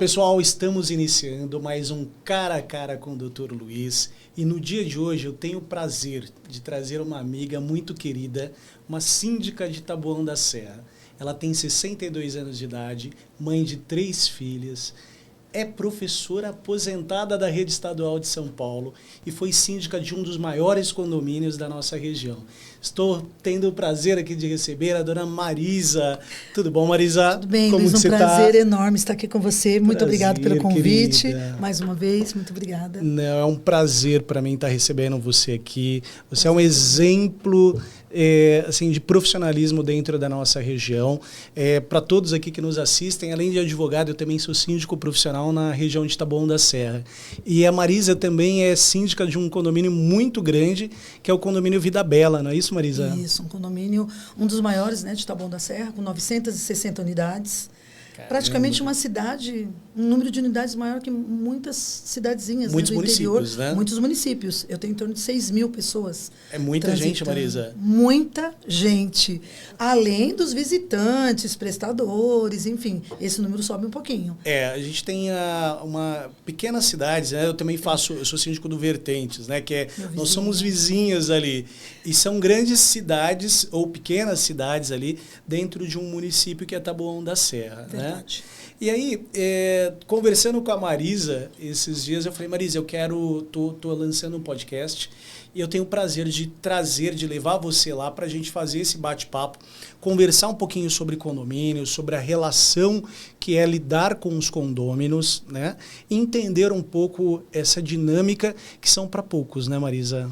pessoal, estamos iniciando mais um Cara a Cara com o Dr. Luiz e no dia de hoje eu tenho o prazer de trazer uma amiga muito querida, uma síndica de Taboão da Serra. Ela tem 62 anos de idade, mãe de 3 filhas, é professora aposentada da Rede Estadual de São Paulo e foi síndica de um dos maiores condomínios da nossa região. Estou tendo o prazer aqui de receber a dona Marisa. Tudo bom, Marisa? Tudo bem, Como Luiz, que um você prazer tá? enorme estar aqui com você. Muito obrigado pelo convite. Querida. Mais uma vez, muito obrigada. Não, é um prazer para mim estar recebendo você aqui. Você é um exemplo assim, de profissionalismo dentro da nossa região. Para todos aqui que nos assistem, além de advogado, eu também sou síndico profissional na região de Taboão da Serra. E a Marisa também é síndica de um condomínio muito grande, que é o condomínio Vida Bela, não é isso, Marisa? Isso, um condomínio, um dos maiores, né, de Taboão da Serra, com 960 unidades. Caramba. Praticamente uma cidade, um número de unidades maior que muitas cidadezinhas do municípios, interior. né? Muitos municípios. Eu tenho em torno de 6.000 pessoas. É muita gente, Marisa. Muita gente. Além dos visitantes, prestadores, enfim. Esse número sobe um pouquinho. A gente tem uma pequenas cidades, né? Eu sou síndico do Vertentes, né? Nós somos vizinhos ali. E são grandes cidades, ou pequenas cidades ali, dentro de um município que é Taboão da Serra. Verdade. Né? E aí, conversando com a Marisa, esses dias, eu falei, Marisa, tô lançando um podcast e eu tenho o prazer de levar você lá para a gente fazer esse bate-papo, conversar um pouquinho sobre condomínios, sobre a relação que é lidar com os condôminos, né? E entender um pouco essa dinâmica que são para poucos, né, Marisa?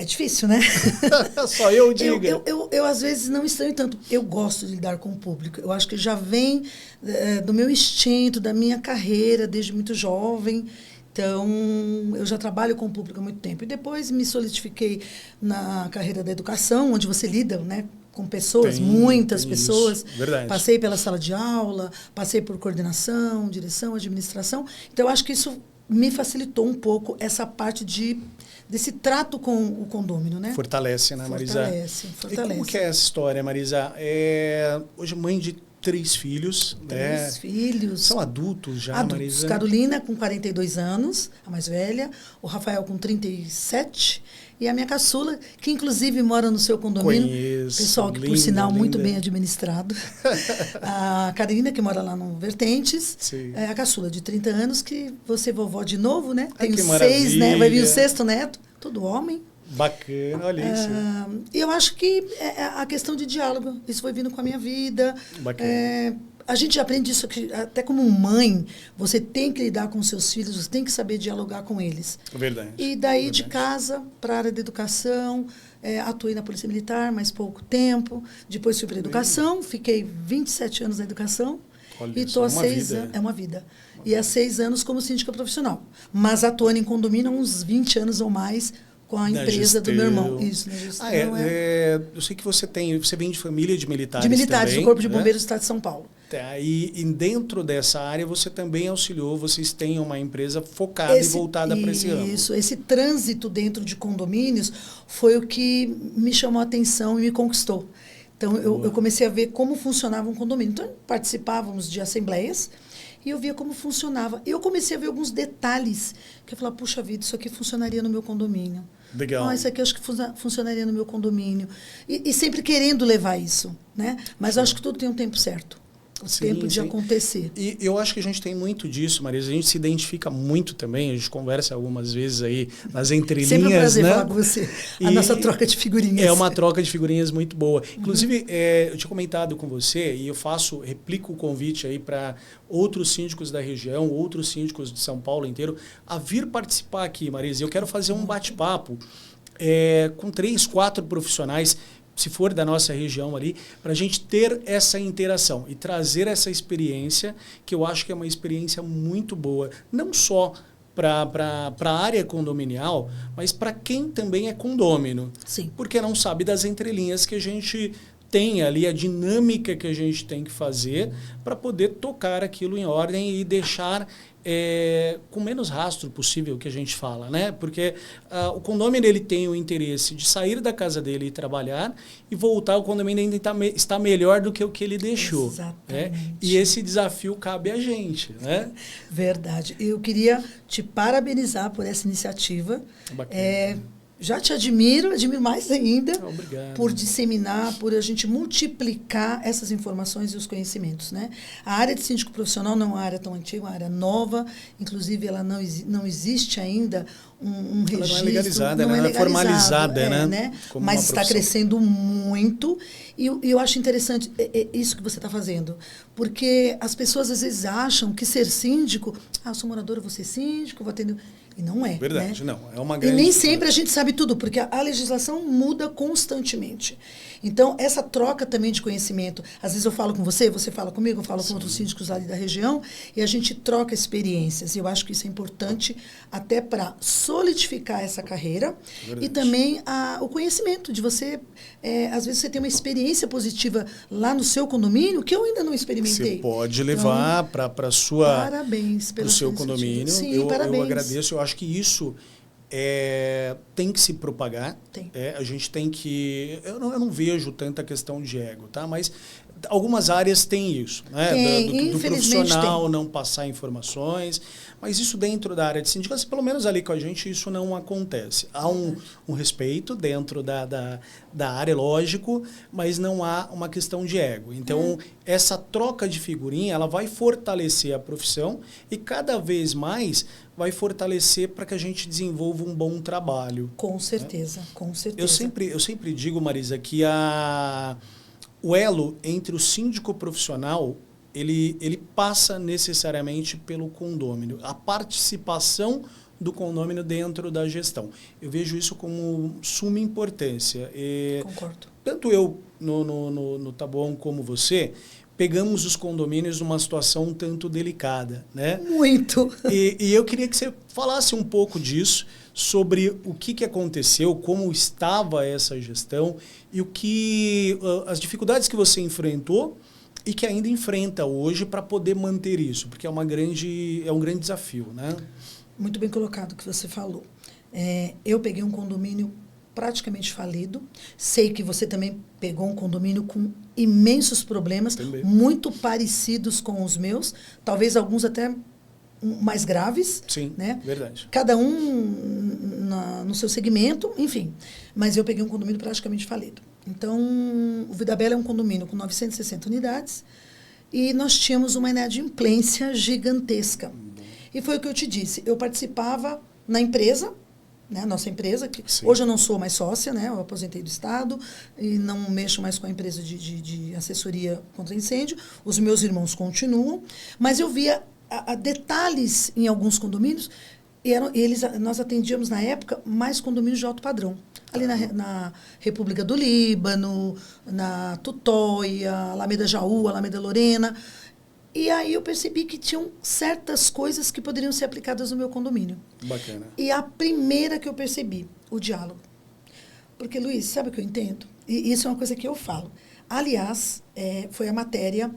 É difícil, né? Só eu digo. Eu, às vezes, não estranho tanto. Eu gosto de lidar com o público. Eu acho que já vem do meu instinto, da minha carreira, desde muito jovem. Então, eu já trabalho com o público há muito tempo. E depois me solidifiquei na carreira da educação, onde você lida, né, com pessoas, muitas pessoas. Verdade. Passei pela sala de aula, passei por coordenação, direção, administração. Então, eu acho que isso me facilitou um pouco essa parte desse trato com o condômino, né? Fortalece, né, Marisa? Fortalece. E como que é essa história, Marisa? Hoje mãe de 3 filhos. 3 filhos. São adultos já, adultos. Marisa? Carolina, com 42 anos, a mais velha. O Rafael, com 37. E a minha caçula, que inclusive mora no seu condomínio. Conheço. Pessoal que, linda, por sinal, linda. muito bem administrado. A Carolina, que mora lá no Vertentes. Sim. A caçula, de 30 anos, que você vovó de novo, né? Tem que 6, né? Vai vir o maravilha. 6º neto. Todo homem. Bacana, olha isso. Eu acho que a questão de diálogo, isso foi vindo com a minha vida. Bacana. A gente aprende isso, que até como mãe, você tem que lidar com seus filhos, você tem que saber dialogar com eles. Verdade. E daí, Verdade. de casa para a área da educação, atuei na Polícia Militar, mais pouco tempo. Depois fui para a educação, fiquei 27 anos na educação. Olha, E estou há 6 anos. É uma vida. E há 6 anos como síndica profissional. Mas atuando em condomínio há uns 20 anos ou mais com a empresa do meu irmão. Isso, na gestão. Eu sei que você vem de família de militares. De militares, também, do Corpo de né? Bombeiros do Estado de São Paulo. Tá, e dentro dessa área você também auxiliou, vocês têm uma empresa focada e voltada para esse ramo. Isso, esse trânsito dentro de condomínios foi o que me chamou a atenção e me conquistou. Então, eu comecei a ver como funcionava um condomínio. Então, participávamos de assembleias e eu via como funcionava. E eu comecei a ver alguns detalhes que eu falava, puxa vida, isso aqui funcionaria no meu condomínio. Legal. Isso aqui eu acho que funcionaria no meu condomínio. E sempre querendo levar isso, né? Mas eu acho que tudo tem um tempo certo. Tempo de acontecer. E eu acho que a gente tem muito disso, Marisa. A gente se identifica muito também. A gente conversa algumas vezes aí nas entrelinhas. Sempre um prazer, né? Falar com você. A nossa troca de figurinhas. É uma troca de figurinhas muito boa. Inclusive, eu tinha comentado com você e eu replico o convite aí para outros síndicos da região, outros síndicos de São Paulo inteiro, a vir participar aqui, Marisa. Eu quero fazer um bate-papo com 3, 4 profissionais, se for da nossa região ali, para a gente ter essa interação e trazer essa experiência, que eu acho que é uma experiência muito boa, não só para a área condominial, mas para quem também é condômino. Sim. Porque não sabe das entrelinhas que a gente tem ali, a dinâmica que a gente tem que fazer para poder tocar aquilo em ordem e deixar com menos rastro possível, que a gente fala, né? Porque o condomínio ele tem o interesse de sair da casa dele e trabalhar e voltar, o condomínio ainda está melhor do que o que ele deixou. Exatamente. Né? E esse desafio cabe a gente, né? Verdade. Eu queria te parabenizar por essa iniciativa. Bacana. Já te admiro mais ainda. Obrigado. Por disseminar, por a gente multiplicar essas informações e os conhecimentos, né? A área de síndico profissional não é uma área tão antiga, é uma área nova, inclusive ela não existe ainda um registro. Ela não é legalizada, não é formalizada, né? Mas está crescendo muito e eu acho interessante isso que você está fazendo, porque as pessoas às vezes acham que ser síndico, eu sou moradora, vou ser síndico, vou atender... E não é. Verdade, né? não. É uma grande... E nem sempre a gente sabe tudo, porque a legislação muda constantemente. Então, essa troca também de conhecimento, às vezes eu falo com você fala comigo, eu falo com outros síndicos ali da região, e a gente troca experiências. E eu acho que isso é importante até para solidificar essa carreira. Verdade. E também o conhecimento de você... às vezes você tem uma experiência positiva lá no seu condomínio que eu ainda não experimentei. Você pode levar para sua... Parabéns pelo seu condomínio. Sim, parabéns. Eu agradeço. Eu acho que isso tem que se propagar. Tem. A gente tem que... Eu não vejo tanta questão de ego, tá? Mas algumas áreas têm isso, né? Do profissional não passar informações. Mas isso dentro da área de sindicato, pelo menos ali com a gente, isso não acontece. Há um respeito dentro da área, lógico, mas não há uma questão de ego. Então, essa troca de figurinha, ela vai fortalecer a profissão e cada vez mais vai fortalecer para que a gente desenvolva um bom trabalho. Com certeza, com certeza. Eu sempre digo, Marisa, que o elo entre o síndico profissional ele passa necessariamente pelo condômino. A participação do condômino dentro da gestão. Eu vejo isso como suma importância. Concordo. Tanto eu no Taboão como você, pegamos os condomínios numa situação um tanto delicada, né? Muito. E eu queria que você falasse um pouco disso, sobre o que aconteceu, como estava essa gestão e as dificuldades que você enfrentou e que ainda enfrenta hoje para poder manter isso, porque é um grande desafio, né? Muito bem colocado o que você falou. Eu peguei um condomínio praticamente falido. Sei que você também pegou um condomínio com imensos problemas, também. Muito parecidos com os meus, talvez alguns até mais graves. Sim, né? Verdade. Cada um no seu segmento, enfim. Mas eu peguei um condomínio praticamente falido. Então, o Vida Bela é um condomínio com 960 unidades e nós tínhamos uma inadimplência gigantesca. E foi o que eu te disse. Eu participava na empresa, né, nossa empresa, que hoje eu não sou mais sócia, né, eu aposentei do Estado e não mexo mais com a empresa de assessoria contra incêndio. Os meus irmãos continuam, mas eu via detalhes em alguns condomínios e nós atendíamos na época mais condomínios de alto padrão. Ali na República do Líbano, na Tutóia, Alameda Jaú, Alameda Lorena. E aí eu percebi que tinham certas coisas que poderiam ser aplicadas no meu condomínio. Bacana. E a primeira que eu percebi, o diálogo. Porque, Luiz, sabe o que eu entendo? E isso é uma coisa que eu falo. Aliás, foi a matéria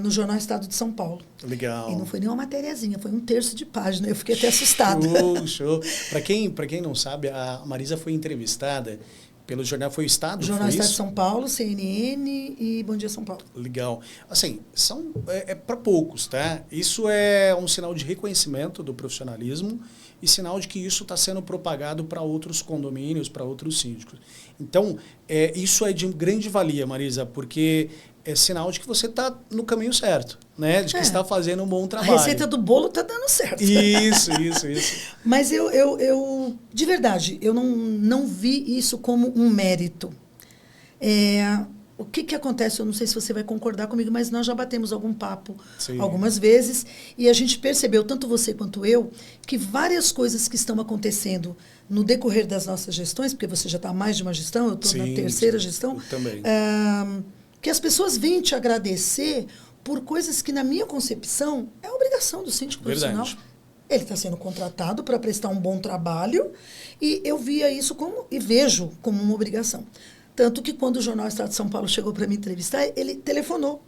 no Jornal Estado de São Paulo. Legal. E não foi nem uma matériazinha, foi 1/3 de página. Eu fiquei até assustada. Show. Para quem não sabe, a Marisa foi entrevistada pelo jornal, foi o Estado? Jornal Estado de São Paulo, CNN e Bom Dia São Paulo. Legal. Assim, para poucos, tá? Isso é um sinal de reconhecimento do profissionalismo e sinal de que isso está sendo propagado para outros condomínios, para outros síndicos. Então, isso é de grande valia, Marisa, porque é sinal de que você está no caminho certo, né? De que está fazendo um bom trabalho. A receita do bolo está dando certo. Isso. Mas eu de verdade, eu não vi isso como um mérito. O que acontece, eu não sei se você vai concordar comigo, mas nós já batemos algum papo algumas vezes e a gente percebeu, tanto você quanto eu, que várias coisas que estão acontecendo no decorrer das nossas gestões, porque você já está há mais de uma gestão, eu estou na terceira gestão. Eu também. Que as pessoas vêm te agradecer por coisas que, na minha concepção, é obrigação do síndico profissional. Ele está sendo contratado para prestar um bom trabalho e eu via isso e vejo como uma obrigação. Tanto que, quando o Jornal Estado de São Paulo chegou para me entrevistar, ele telefonou.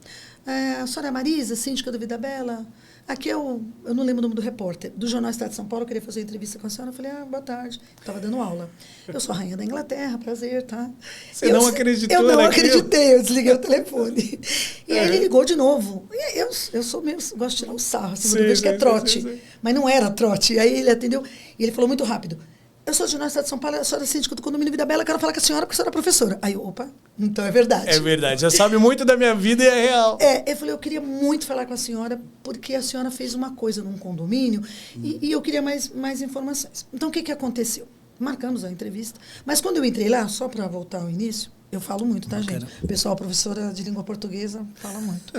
A senhora Marisa, síndica do Vida Bela, aqui eu não lembro o nome do repórter, do Jornal Estado de São Paulo, eu queria fazer uma entrevista com a senhora. Eu falei, boa tarde. Estava dando aula. Eu sou a rainha da Inglaterra, prazer, tá? Você não acreditou naquilo? Eu não naquilo? acreditei, eu desliguei o telefone. E aí ele ligou de novo. E eu sou mesmo, gosto de tirar um sarro, assim, quando eu vejo que é trote. Sim. Mas não era trote. E aí ele atendeu, e ele falou muito rápido. Eu sou do Jornal Estado de São Paulo, eu sou da síndica do condomínio Vida Bela, eu quero falar com a senhora porque a senhora é professora. Aí, opa, então é verdade. É verdade, já sabe muito da minha vida e é real. Eu falei, eu queria muito falar com a senhora porque a senhora fez uma coisa num condomínio e eu queria mais informações. Então, o que aconteceu? Marcamos a entrevista, mas quando eu entrei lá, só para voltar ao início, eu falo muito, tá, gente? Pessoal, professora de língua portuguesa, fala muito.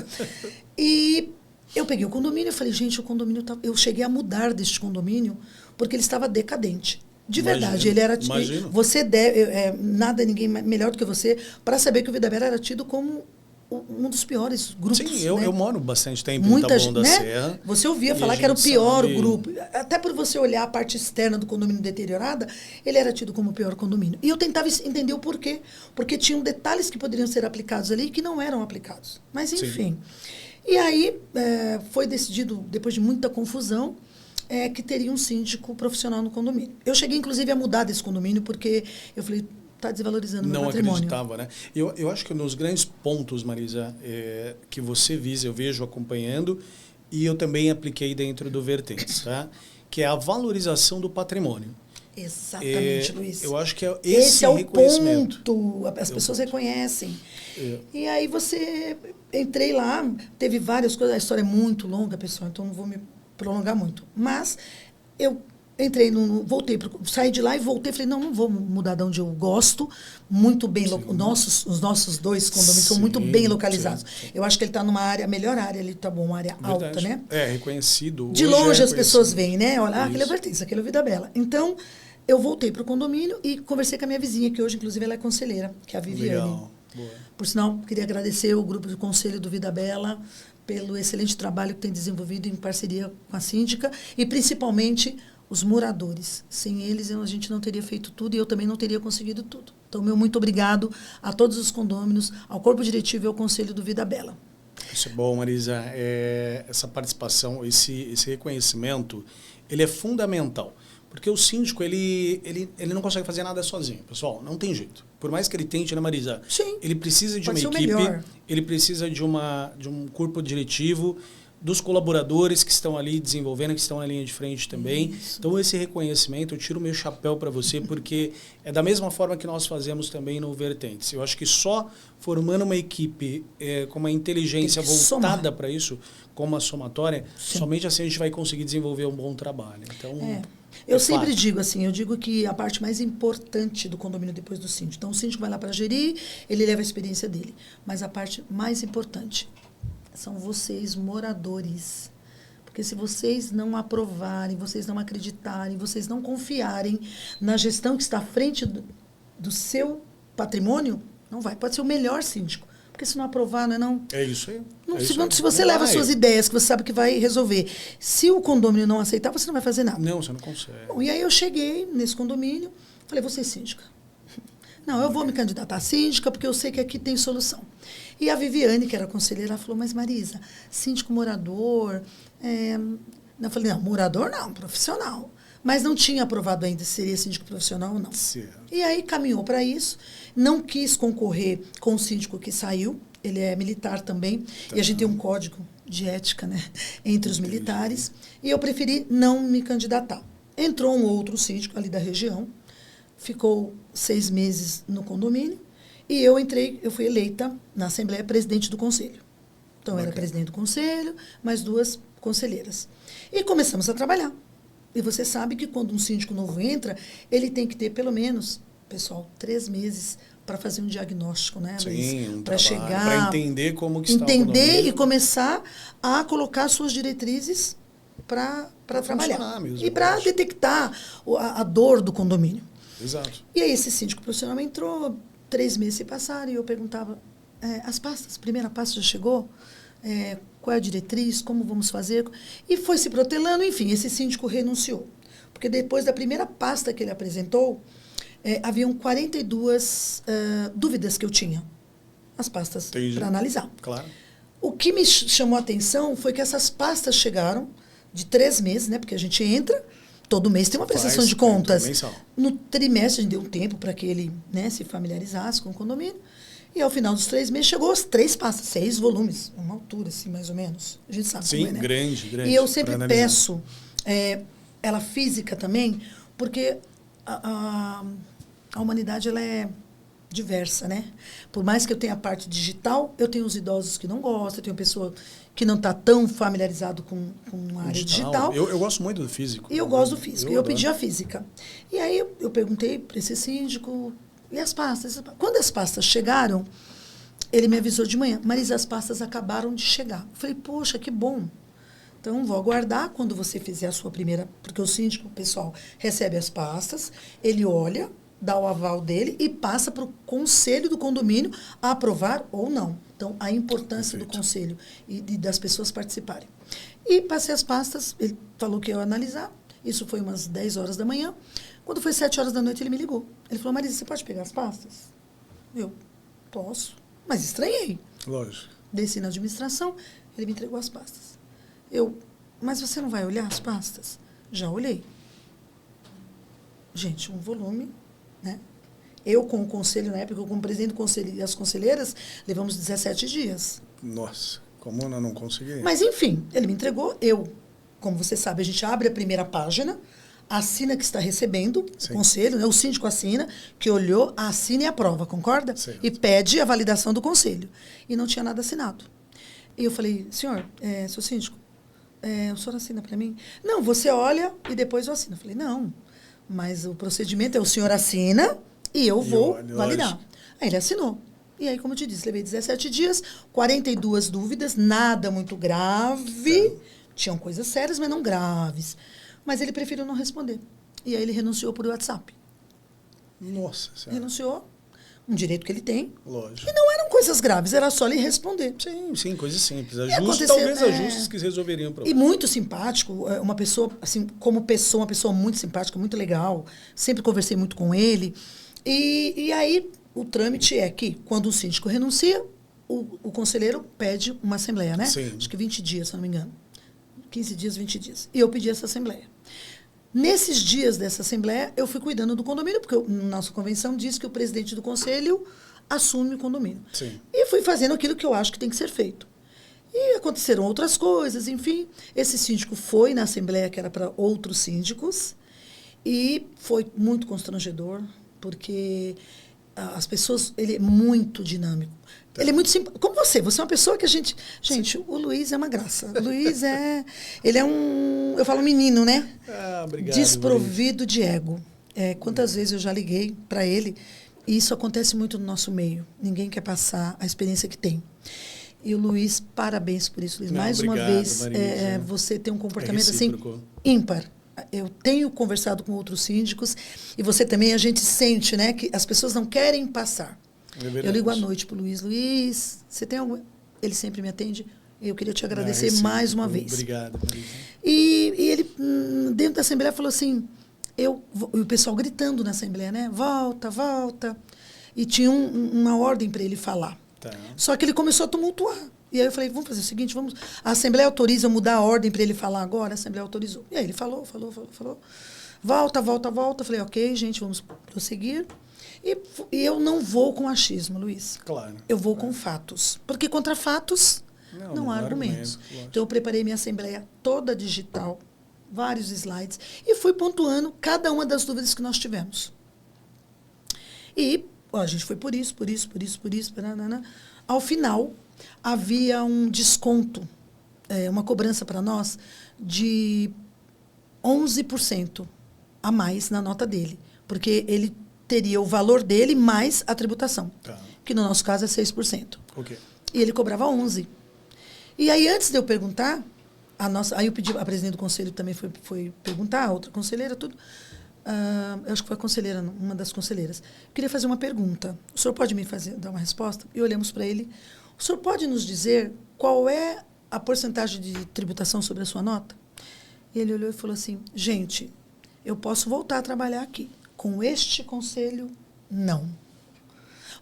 E eu peguei o condomínio e falei, gente, o condomínio tá... Eu cheguei a mudar deste condomínio porque ele estava decadente. De verdade, ele era... Imagino. Você nada, ninguém melhor do que você para saber que o Vida Bela era tido como um dos piores grupos. Sim, né? eu moro bastante tempo em Taboão da Serra. Você ouvia falar que era o pior grupo. Até por você olhar a parte externa do condomínio deteriorada, ele era tido como o pior condomínio. E eu tentava entender o porquê. Porque tinham detalhes que poderiam ser aplicados ali que não eram aplicados. Mas, enfim. Sim. E aí, foi decidido, depois de muita confusão, que teria um síndico profissional no condomínio. Eu cheguei, inclusive, a mudar desse condomínio, porque eu falei, está desvalorizando o meu patrimônio. Não acreditava, né? Eu acho que um dos grandes pontos, Marisa, que você visa, eu vejo acompanhando, e eu também apliquei dentro do Vertentes, tá? Que é a valorização do patrimônio. Exatamente, Luiz. Eu acho que esse é o reconhecimento. Ponto. As pessoas reconhecem. E aí entrei lá, teve várias coisas, a história é muito longa, pessoal, então não vou me prolongar muito. Mas eu entrei, saí de lá e voltei, falei, não vou mudar de onde eu gosto, muito bem, os nossos dois condomínios são muito bem localizados. Sim. Eu acho que ele está numa área, a melhor área, ele está bom, uma área alta, né? Reconhecido. De longe as pessoas veem, né? Olha, aquele é Vertentes, aquele é Vida Bela. Então, eu voltei para o condomínio e conversei com a minha vizinha, que hoje, inclusive, ela é conselheira, que é a Viviane. Legal. Boa. Por sinal, queria agradecer o grupo de conselho do Vida Bela pelo excelente trabalho que tem desenvolvido em parceria com a síndica e, principalmente, os moradores. Sem eles, a gente não teria feito tudo e eu também não teria conseguido tudo. Então, meu muito obrigado a todos os condôminos, ao corpo diretivo e ao conselho do Vida Bela. Isso é bom, Marisa. Essa participação, esse reconhecimento, ele é fundamental. Porque o síndico, ele não consegue fazer nada sozinho, pessoal. Não tem jeito. Por mais que ele tente, né, Marisa? Sim. Ele precisa de uma equipe, ele precisa de um corpo diretivo, dos colaboradores que estão ali desenvolvendo, que estão na linha de frente também. Isso. Então, esse reconhecimento, eu tiro o meu chapéu para você, porque é da mesma forma que nós fazemos também no Vertentes. Eu acho que só formando uma equipe com uma inteligência voltada para isso, como a somatória, somente assim a gente vai conseguir desenvolver um bom trabalho. Então... Eu sempre digo assim, eu digo que a parte mais importante do condomínio depois do síndico. Então, o síndico vai lá para gerir, ele leva a experiência dele. Mas a parte mais importante são vocês, moradores. Porque se vocês não aprovarem, vocês não acreditarem, vocês não confiarem na gestão que está à frente do seu patrimônio, não vai. Pode ser o melhor síndico. Porque se não aprovar, não é não? É isso aí. Se você leva as suas ideias, que você sabe que vai resolver. Se o condomínio não aceitar, você não vai fazer nada. Não, você não consegue. Bom, e aí eu cheguei nesse condomínio, falei, você é síndica? Não, eu vou me candidatar a síndica, porque eu sei que aqui tem solução. E a Viviane, que era conselheira, ela falou, mas Marisa, síndico morador... Eu falei, não, morador não, profissional. Mas não tinha aprovado ainda se seria síndico profissional ou não. Certo. E aí caminhou para isso. Não quis concorrer com o síndico que saiu. Ele é militar também. Tá. E a gente tem um código de ética, né, entre os militares. E eu preferi não me candidatar. Entrou um outro síndico ali da região. Ficou 6 meses no condomínio. E eu fui eleita na Assembleia presidente do conselho. Então, eu era presidente do conselho, mais 2 conselheiras. E começamos a trabalhar. E você sabe que quando um síndico novo entra, ele tem que ter pelo menos, pessoal, 3 meses para fazer um diagnóstico, né? Sim, para chegar, para entender como que está o condomínio. E começar a colocar suas diretrizes para trabalhar. Mesmo, e para detectar a dor do condomínio. Exato. E aí esse síndico profissional entrou, 3 meses se passaram e eu perguntava, as pastas, a primeira pasta já chegou? Qual é a diretriz, como vamos fazer? E foi se protelando, enfim, esse síndico renunciou. Porque depois da primeira pasta que ele apresentou, haviam 42 dúvidas que eu tinha, as pastas para analisar. Claro. O que me chamou a atenção foi que essas pastas chegaram de 3 meses, né? Porque a gente entra, todo mês tem uma prestação de contas. No trimestre, a gente deu um tempo para que ele, né, se familiarizasse com o condomínio. E ao final dos 3 meses, chegou as 3 pastas, 6 volumes, uma altura, assim, mais ou menos. A gente sabe como é, né? Grande. E eu sempre peço ela física também, porque a humanidade, ela é diversa, né? Por mais que eu tenha a parte digital, eu tenho os idosos que não gostam, eu tenho pessoa que não está tão familiarizado com a área digital. Eu gosto muito do físico. E eu gosto do físico. Eu pedi a física. E aí eu perguntei para esse síndico, e as pastas? Quando as pastas chegaram, ele me avisou de manhã, Marisa, as pastas acabaram de chegar. Eu falei, poxa, que bom. Então, vou aguardar quando você fizer a sua primeira... Porque o síndico, pessoal, recebe as pastas, ele olha, dá o aval dele e passa para o conselho do condomínio a aprovar ou não. Então, a importância do conselho e das pessoas participarem. E passei as pastas, ele falou que ia analisar, isso foi umas 10 horas da manhã. Quando foi 7 horas da noite, ele me ligou. Ele falou, Marisa, você pode pegar as pastas? Eu, posso, mas estranhei. Lógico. Desci na administração, ele me entregou as pastas. Mas você não vai olhar as pastas? Já olhei. Gente, um volume, né? Eu, com o conselho, na época, como presidente do conselho e as conselheiras, levamos 17 dias. Nossa, como eu não consegui? Mas, enfim, ele me entregou. Como você sabe, a gente abre a primeira página, assina que está recebendo o conselho, né? O síndico assina, que olhou, assina e aprova, concorda? Certo. E pede a validação do conselho. E não tinha nada assinado. E eu falei, senhor, seu síndico, o senhor assina para mim? Não, você olha e depois eu assino. Eu falei, não, mas o procedimento é o senhor assina e eu vou validar. Aí ele assinou. E aí, como eu te disse, levei 17 dias, 42 dúvidas, nada muito grave. Tinham coisas sérias, mas não graves. Mas ele preferiu não responder. E aí ele renunciou por WhatsApp. Nossa Senhora. Renunciou. Um direito que ele tem. Lógico. E não eram coisas graves, era só ele responder. Sim, coisas simples. Talvez ajustes que resolveriam o problema. E muito simpático, uma pessoa, assim, como pessoa, uma pessoa muito simpática, muito legal. Sempre conversei muito com ele. E aí, o trâmite é que, quando o síndico renuncia, o conselheiro pede uma assembleia, né? Sim. Acho que 20 dias, se não me engano. 15 dias, 20 dias. E eu pedi essa assembleia. Nesses dias dessa assembleia, eu fui cuidando do condomínio, porque nossa convenção diz que o presidente do conselho assume o condomínio. Sim. E fui fazendo aquilo que eu acho que tem que ser feito. E aconteceram outras coisas, enfim. Esse síndico foi na assembleia, que era para outros síndicos, e foi muito constrangedor, porque as pessoas... Ele é muito dinâmico. Ele é muito simpático. Como você é uma pessoa que a gente... Gente, o Luiz é uma graça. O Luiz ele é um... Eu falo menino, né? Obrigado. Desprovido de ego. Quantas vezes eu já liguei para ele, e isso acontece muito no nosso meio. Ninguém quer passar a experiência que tem. E o Luiz, parabéns por isso, Luiz. Mais uma vez, você tem um comportamento assim ímpar. Eu tenho conversado com outros síndicos, e você também, a gente sente, né, que as pessoas não querem passar. Eu ligo à noite para o Luiz. Luiz, você tem algum... Ele sempre me atende. Eu queria te agradecer mais uma vez. Obrigado, Marisa. E ele, dentro da Assembleia, falou assim... E o pessoal gritando na Assembleia, né? Volta, volta. E tinha uma ordem para ele falar. Tá. Só que ele começou a tumultuar. E aí eu falei, vamos fazer o seguinte, a Assembleia autoriza eu mudar a ordem para ele falar agora? A Assembleia autorizou. E aí ele falou. Volta, volta, volta. Eu falei, ok, gente, vamos prosseguir. E eu não vou com achismo, Luiz. Claro. Eu vou com fatos. Porque contra fatos não há argumentos. Então, eu preparei minha assembleia toda digital, vários slides, e fui pontuando cada uma das dúvidas que nós tivemos. E a gente foi por isso. Ao final, havia um desconto, uma cobrança para nós de 11% a mais na nota dele. Porque ele teria o valor dele mais a tributação, que no nosso caso é 6%. Okay. E ele cobrava 11%. E aí, antes de eu perguntar, aí eu pedi, a presidente do conselho também foi perguntar, a outra conselheira, tudo. Eu acho que foi a conselheira, uma das conselheiras. Eu queria fazer uma pergunta. O senhor pode me dar uma resposta? E olhamos para ele. O senhor pode nos dizer qual é a porcentagem de tributação sobre a sua nota? E ele olhou e falou assim, gente, eu posso voltar a trabalhar aqui. Com este conselho, não.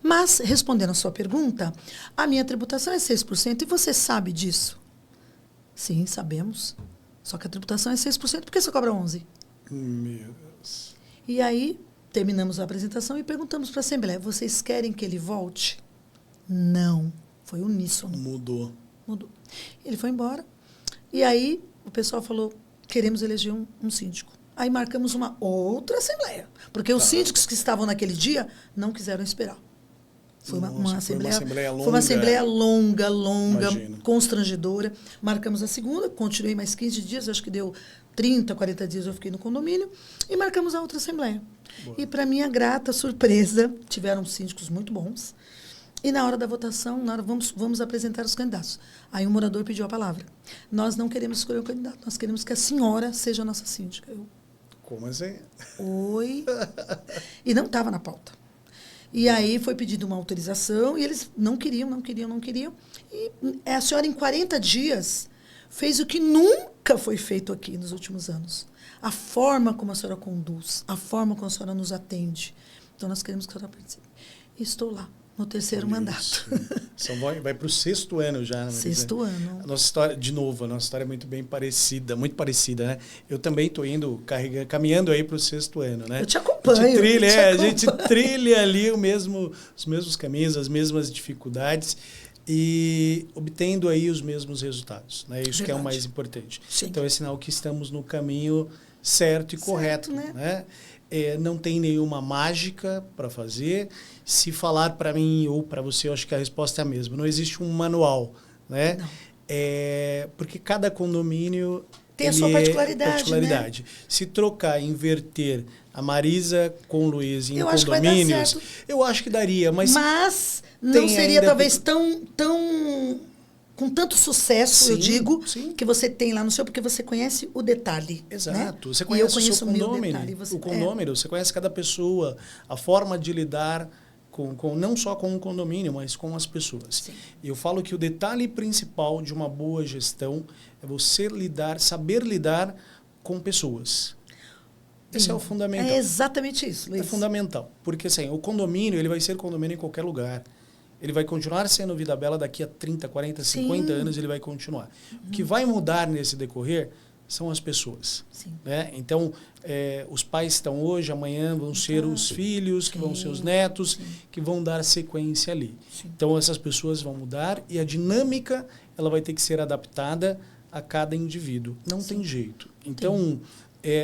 Mas, respondendo a sua pergunta, a minha tributação é 6%. E você sabe disso? Sim, sabemos. Só que a tributação é 6%. Por que você cobra 11%? Meu Deus. E aí, terminamos a apresentação e perguntamos para a Assembleia, vocês querem que ele volte? Não. Foi uníssono. Mudou. Ele foi embora. E aí, o pessoal falou, queremos eleger um síndico. Aí marcamos uma outra Assembleia. Porque os síndicos que estavam naquele dia não quiseram esperar. Foi uma assembleia longa. Foi uma assembleia longa, Imagino. Constrangedora. Marcamos a segunda, continuei mais 15 dias, acho que deu 30, 40 dias eu fiquei no condomínio, e marcamos a outra assembleia. Boa. E, para minha grata surpresa, tiveram síndicos muito bons. E na hora da votação, vamos apresentar os candidatos. Aí um morador pediu a palavra. Nós não queremos escolher o candidato, nós queremos que a senhora seja a nossa síndica. Como assim? Oi? E não estava na pauta. E aí foi pedida uma autorização e eles não queriam. E a senhora, em 40 dias, fez o que nunca foi feito aqui nos últimos anos. A forma como a senhora conduz, a forma como a senhora nos atende. Então, nós queremos que a senhora participe. E estou lá, no terceiro mandato. Então, vai para o 6º ano já. Sexto ano. A nossa história, de novo, a nossa história é muito muito parecida, né? Eu também estou caminhando aí para o 6º ano, né? Eu te acompanho. A gente trilha ali os mesmos caminhos, as mesmas dificuldades e obtendo aí os mesmos resultados, né? Isso que é o mais importante. Sim. Então, é sinal que estamos no caminho certo e correto, né? Não tem nenhuma mágica para fazer. Se falar para mim ou para você, eu acho que a resposta é a mesma. Não existe um manual, né? Não. Porque cada condomínio tem a sua particularidade. Né? Se trocar, inverter a Marisa com o Luiz em condomínios, eu acho que daria. Mas não seria talvez tão com tanto sucesso, eu digo, que você tem lá no seu, porque você conhece o detalhe. Exato. Né? Você conhece eu conheço o condomínio. O condomínio, você conhece cada pessoa, a forma de lidar com não só com o condomínio, mas com as pessoas. Sim. Eu falo que o detalhe principal de uma boa gestão é você saber lidar com pessoas. Esse é o fundamental. É exatamente isso, Luiz. É fundamental. Porque assim, o condomínio ele vai ser condomínio em qualquer lugar. Ele vai continuar sendo Vida Bela daqui a 30, 40, 50 anos, ele vai continuar. O que vai mudar nesse decorrer são as pessoas. Né? Então, os pais estão hoje, amanhã vão ser os filhos, que vão ser os netos, que vão dar sequência ali. Então, essas pessoas vão mudar e a dinâmica ela vai ter que ser adaptada a cada indivíduo. Não tem jeito. Então,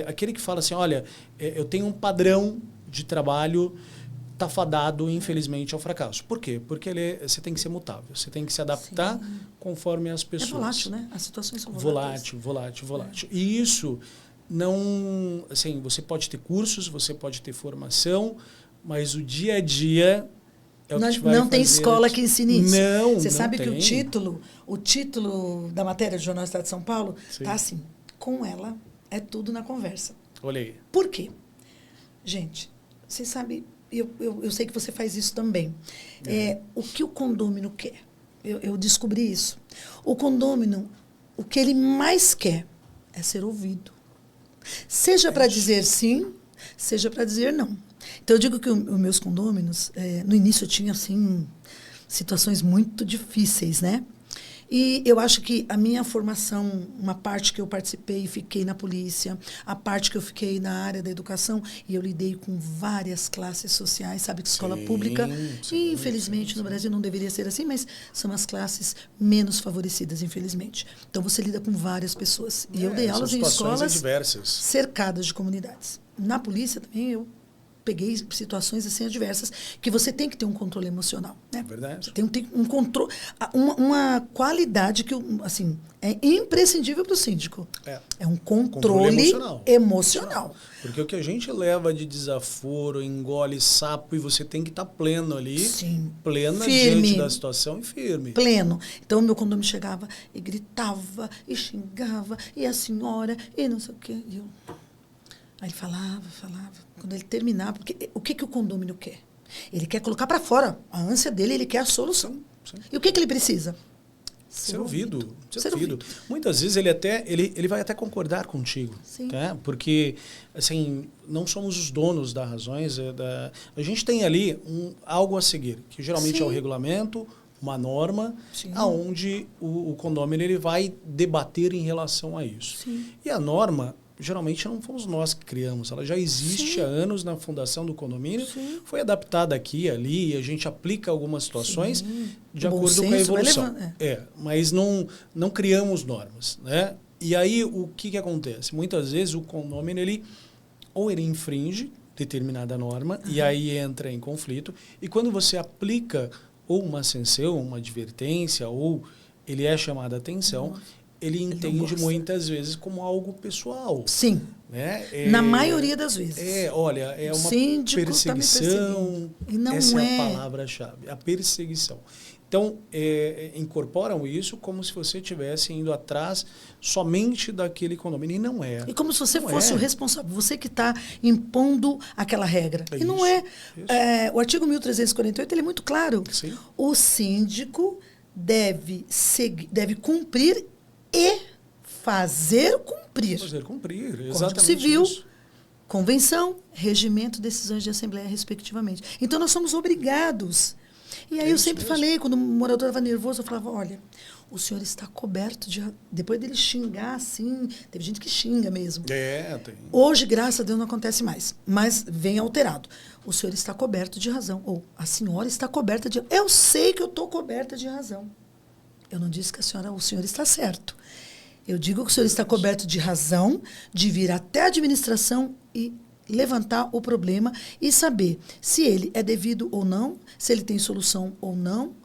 aquele que fala assim, olha, eu tenho um padrão de trabalho está fadado, infelizmente, ao fracasso. Por quê? Porque você tem que ser mutável. Você tem que se adaptar conforme as pessoas. É volátil, né? As situações são voláteis. Volátil. E isso não... Assim, você pode ter cursos, você pode ter formação, mas o dia a dia é o que te vai fazer. Não tem escola que ensine isso. Você sabe que o título da matéria do Jornal do Estado de São Paulo está assim, com ela é tudo na conversa. Olha aí. Por quê? Gente, você sabe... Eu sei que você faz isso também. O que o condômino quer? Eu descobri isso. O condômino, o que ele mais quer é ser ouvido. Seja para dizer sim, seja para dizer não. Então, eu digo que os meus condôminos, no início eu tinha, assim, situações muito difíceis, né? E eu acho que a minha formação, uma parte que eu participei e fiquei na polícia, a parte que eu fiquei na área da educação, e eu lidei com várias classes sociais, sabe que escola pública, infelizmente no Brasil não deveria ser assim, mas são as classes menos favorecidas, infelizmente. Então você lida com várias pessoas. E eu dei aulas em escolas cercadas de comunidades. Na polícia também eu peguei situações assim adversas que você tem que ter um controle emocional, né? Verdade. Você tem um controle, uma qualidade que assim é imprescindível para o síndico. É um controle emocional. Porque o que a gente leva de desaforo, engole sapo e você tem que estar pleno ali, plena diante da situação e firme. Pleno. Então o meu condomínio chegava e gritava e xingava e a senhora e não sei o quê. E eu... Aí ele falava. Quando ele terminava, porque o que o condômino quer? Ele quer colocar para fora. A ânsia dele, ele quer a solução. E o que ele precisa? Ser ouvido. Muitas vezes ele vai até concordar contigo. Tá? Porque, assim, não somos os donos das razões. A gente tem ali algo a seguir, que geralmente é o regulamento, uma norma, aonde o condômino ele vai debater em relação a isso. E a norma, geralmente não fomos nós que criamos, ela já existe há anos na fundação do condomínio, foi adaptada aqui e ali, e a gente aplica algumas situações de acordo com a evolução. Mas não criamos normas, né? E aí o que acontece? Muitas vezes o condomínio ele infringe determinada norma e aí entra em conflito, e quando você aplica ou uma sanção, uma advertência, ou ele é chamado a atenção, ele entende muitas vezes como algo pessoal. Sim. Né? Na maioria das vezes. É uma perseguição. E não essa é a palavra-chave, a perseguição. Então, incorporam isso como se você estivesse indo atrás somente daquele condomínio. E não é. E como se você fosse o responsável, você que está impondo aquela regra. E não é. O artigo 1348 ele é muito claro. Sim. O síndico deve cumprir e fazer cumprir. Fazer cumprir, exatamente. Código Civil, isso. Convenção, regimento, decisões de assembleia, respectivamente. Então, nós somos obrigados. E aí eu sempre falei, quando o morador estava nervoso, eu falava, olha, o senhor está coberto de... Depois dele xingar, assim, teve gente que xinga mesmo. Tem. Hoje, graças a Deus, não acontece mais, mas vem alterado. O senhor está coberto de razão. Ou a senhora está coberta de... Eu sei que eu estou coberta de razão. Eu não disse que o senhor está certo. Eu digo que o senhor está coberto de razão, de vir até a administração e levantar o problema e saber se ele é devido ou não, se ele tem solução ou não,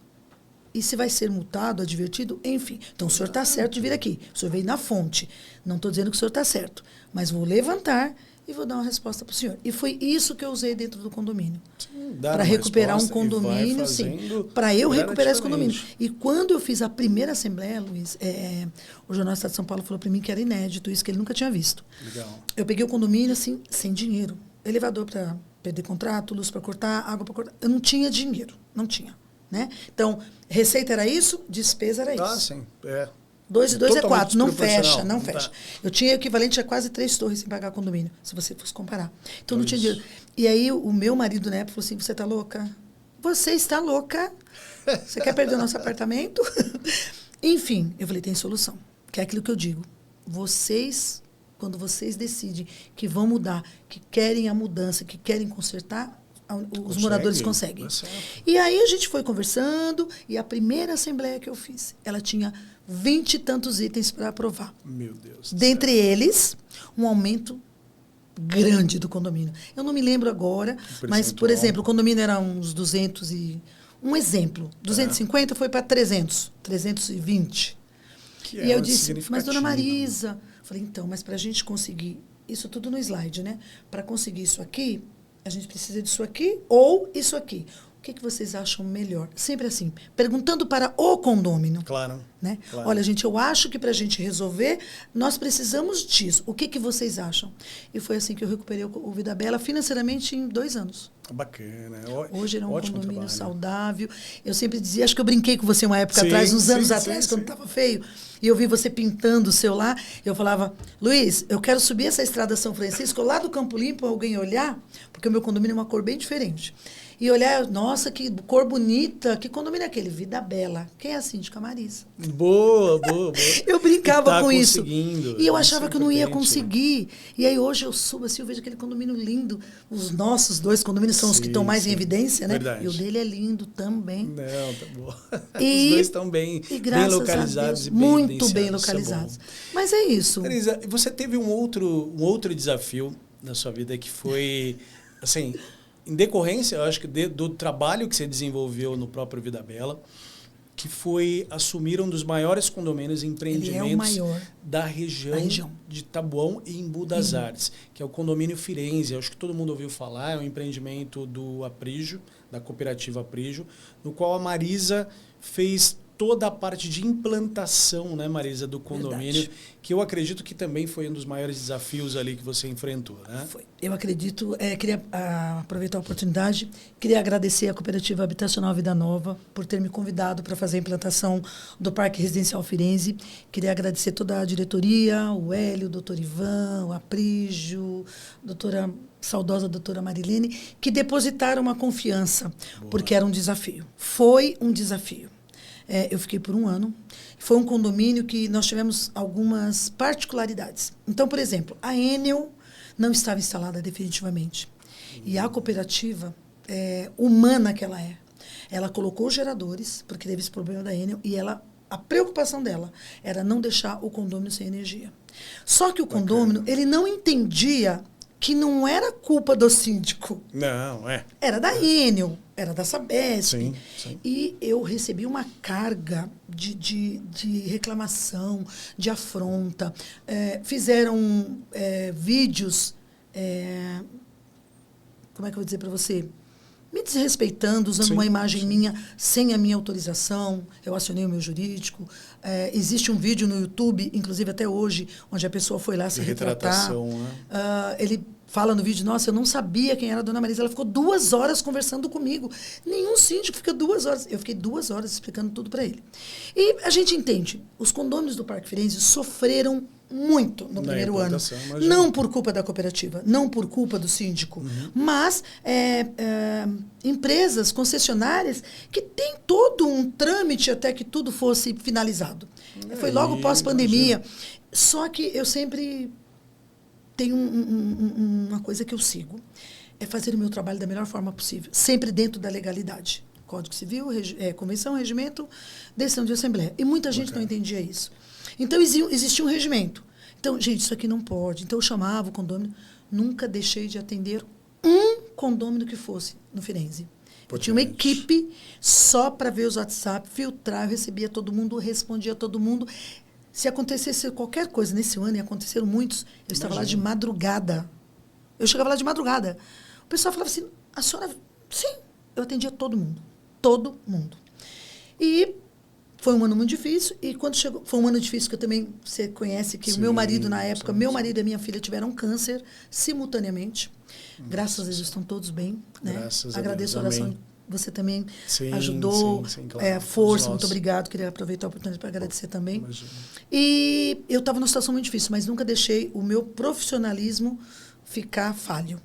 e se vai ser multado, advertido, enfim. Então, o senhor está certo de vir aqui. O senhor veio na fonte. Não estou dizendo que o senhor está certo, mas vou levantar e vou dar uma resposta para o senhor. E foi isso que eu usei dentro do condomínio. Para recuperar um condomínio, para eu recuperar esse condomínio. E quando eu fiz a primeira assembleia, Luiz, o Jornal do Estado de São Paulo falou para mim que era inédito, isso que ele nunca tinha visto. Legal. Eu peguei o condomínio, assim, sem dinheiro. Elevador para perder contrato, luz para cortar, água para cortar. Eu não tinha dinheiro, não tinha. Né? Então, receita era isso, despesa era isso. Sim, 2 e 2 é 4, não fecha. Tá. Eu tinha o equivalente a quase 3 torres sem pagar condomínio, se você fosse comparar. Então, não tinha dinheiro. Isso. E aí, o meu marido, na época, falou assim, você está louca? Você está louca? Você quer perder o nosso apartamento? Enfim, eu falei, tem solução. Que é aquilo que eu digo. Quando vocês decidem que vão mudar, que querem a mudança, que querem consertar, os moradores conseguem. E aí a gente foi conversando, e a primeira assembleia que eu fiz, ela tinha 20 e tantos itens para aprovar. Meu Deus. Dentre eles, um aumento grande do condomínio. Eu não me lembro agora, mas, por exemplo, o condomínio era uns 200 e... Um exemplo, 250 foi para 300, 320. E eu disse, mas dona Marisa... Falei, então, mas para a gente conseguir... Isso tudo no slide, né? Para conseguir isso aqui, a gente precisa disso aqui ou isso aqui. O que vocês acham melhor? Sempre assim, perguntando para o condômino. Claro. Né? Claro. Olha, gente, eu acho que para a gente resolver, nós precisamos disso. O que vocês acham? E foi assim que eu recuperei o Vida Bela financeiramente em 2 anos. Bacana. Hoje era um condomínio trabalho. Saudável. Eu sempre dizia, acho que eu brinquei com você uma época atrás, uns anos atrás, quando estava feio, e eu vi você pintando o seu lá, eu falava, Luiz, eu quero subir essa estrada São Francisco, lá do Campo Limpo, alguém olhar, porque o meu condomínio é uma cor bem diferente. E olhar, nossa, que cor bonita, que condomínio é aquele? Vida Bela. Quem é a síndica? Marisa. Boa. Eu brincava com isso. E eu achava que eu não ia conseguir. E aí hoje eu subo assim, eu vejo aquele condomínio lindo. Os nossos 2 condomínios são os que estão mais em evidência, né? Verdade. E o dele é lindo também. Não, tá bom. Os 2 estão bem localizados. Muito bem localizados. Mas é isso. Marisa, você teve um outro desafio na sua vida que foi, assim... Em decorrência, eu acho que do trabalho que você desenvolveu no próprio Vida Bela, que foi assumir um dos maiores condomínios e empreendimentos da região de Taboão e Embu das Artes, que é o condomínio Firenze. Acho que todo mundo ouviu falar, é um empreendimento do Aprígio, da cooperativa Aprígio, no qual a Marisa fez toda a parte de implantação, né, Marisa, do condomínio, Verdade. que eu acredito que também foi um dos maiores desafios ali que você enfrentou, né? Foi. Eu acredito, queria aproveitar a oportunidade, queria agradecer à Cooperativa Habitacional Vida Nova por ter me convidado para fazer a implantação do Parque Residencial Firenze. Queria agradecer toda a diretoria, o Hélio, o doutor Ivan, o Aprígio, saudosa doutora Marilene, que depositaram uma confiança, porque era um desafio. Foi um desafio. Eu fiquei por 1 ano. Foi um condomínio que nós tivemos algumas particularidades. Então, por exemplo, a Enel não estava instalada definitivamente. E a cooperativa, humana que ela colocou geradores, porque teve esse problema da Enel, e a preocupação dela era não deixar o condomínio sem energia. Só que o condomínio, ele não entendia que não era culpa do síndico. Não, Era da Enel, era da Sabesp. Sim, sim. E eu recebi uma carga de reclamação, de afronta. Fizeram vídeos, como é que eu vou dizer para você? Me desrespeitando, usando uma imagem minha sem a minha autorização. Eu acionei o meu jurídico. Existe um vídeo no YouTube, inclusive até hoje, onde a pessoa foi lá se retratar. Né? Ele fala no vídeo, nossa, eu não sabia quem era a dona Marisa. Ela ficou 2 horas conversando comigo. Nenhum síndico fica 2 horas. Eu fiquei 2 horas explicando tudo para ele. E a gente entende, os condôminos do Parque Firenze sofreram muito no primeiro ano. Não por culpa da cooperativa, não por culpa do síndico, mas empresas concessionárias que têm todo um trâmite até que tudo fosse finalizado. Foi logo pós-pandemia. Só que eu sempre tenho uma coisa que eu sigo, é fazer o meu trabalho da melhor forma possível, sempre dentro da legalidade. Código Civil, Convenção, Regimento, Decisão de Assembleia. E muita gente não entendia isso. Então, existia um regimento. Então, gente, isso aqui não pode. Então, eu chamava o condômino. Nunca deixei de atender um condômino que fosse no Firenze. Eu tinha uma equipe só para ver os WhatsApp, filtrar, eu recebia todo mundo, respondia todo mundo. Se acontecesse qualquer coisa nesse ano, e aconteceram muitos, eu estava lá de madrugada. Eu chegava lá de madrugada. O pessoal falava assim, a senhora... Sim, eu atendia todo mundo. Todo mundo. E foi um ano muito difícil. E quando chegou... Foi um ano difícil que eu também... Você conhece que o meu marido, na época, meu marido e minha filha tiveram câncer simultaneamente. Graças a Deus estão todos bem. Né? Graças Agradeço a oração. Amém. Você também sim, ajudou. Sim, claro. Força, muito obrigado. Queria aproveitar a oportunidade para agradecer também. Imagina. E eu estava numa situação muito difícil, mas nunca deixei o meu profissionalismo ficar falho.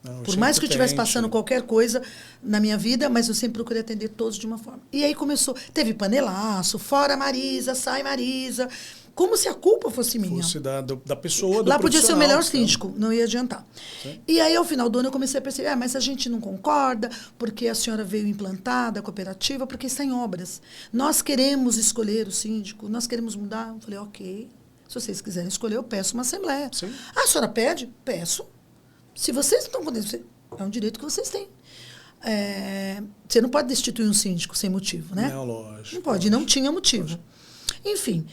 Não, por mais que eu estivesse passando qualquer coisa na minha vida, mas eu sempre procurei atender todos de uma forma. E aí começou, teve panelaço, fora Marisa, sai Marisa, como se a culpa fosse minha. Fosse da pessoa, do Lá podia ser o melhor então. síndico, não ia adiantar. Sim. E aí, ao final do ano, eu comecei a perceber, mas a gente não concorda, porque a senhora veio implantar da cooperativa, porque está em obras. Nós queremos escolher o síndico, nós queremos mudar. Eu falei, ok, se vocês quiserem escolher, eu peço uma assembleia. Sim. A senhora pede? Peço. Se vocês não estão podendo, é um direito que vocês têm. Você não pode destituir um síndico sem motivo, né? Não, lógico. Não pode, não tinha motivo. Lógico. Enfim,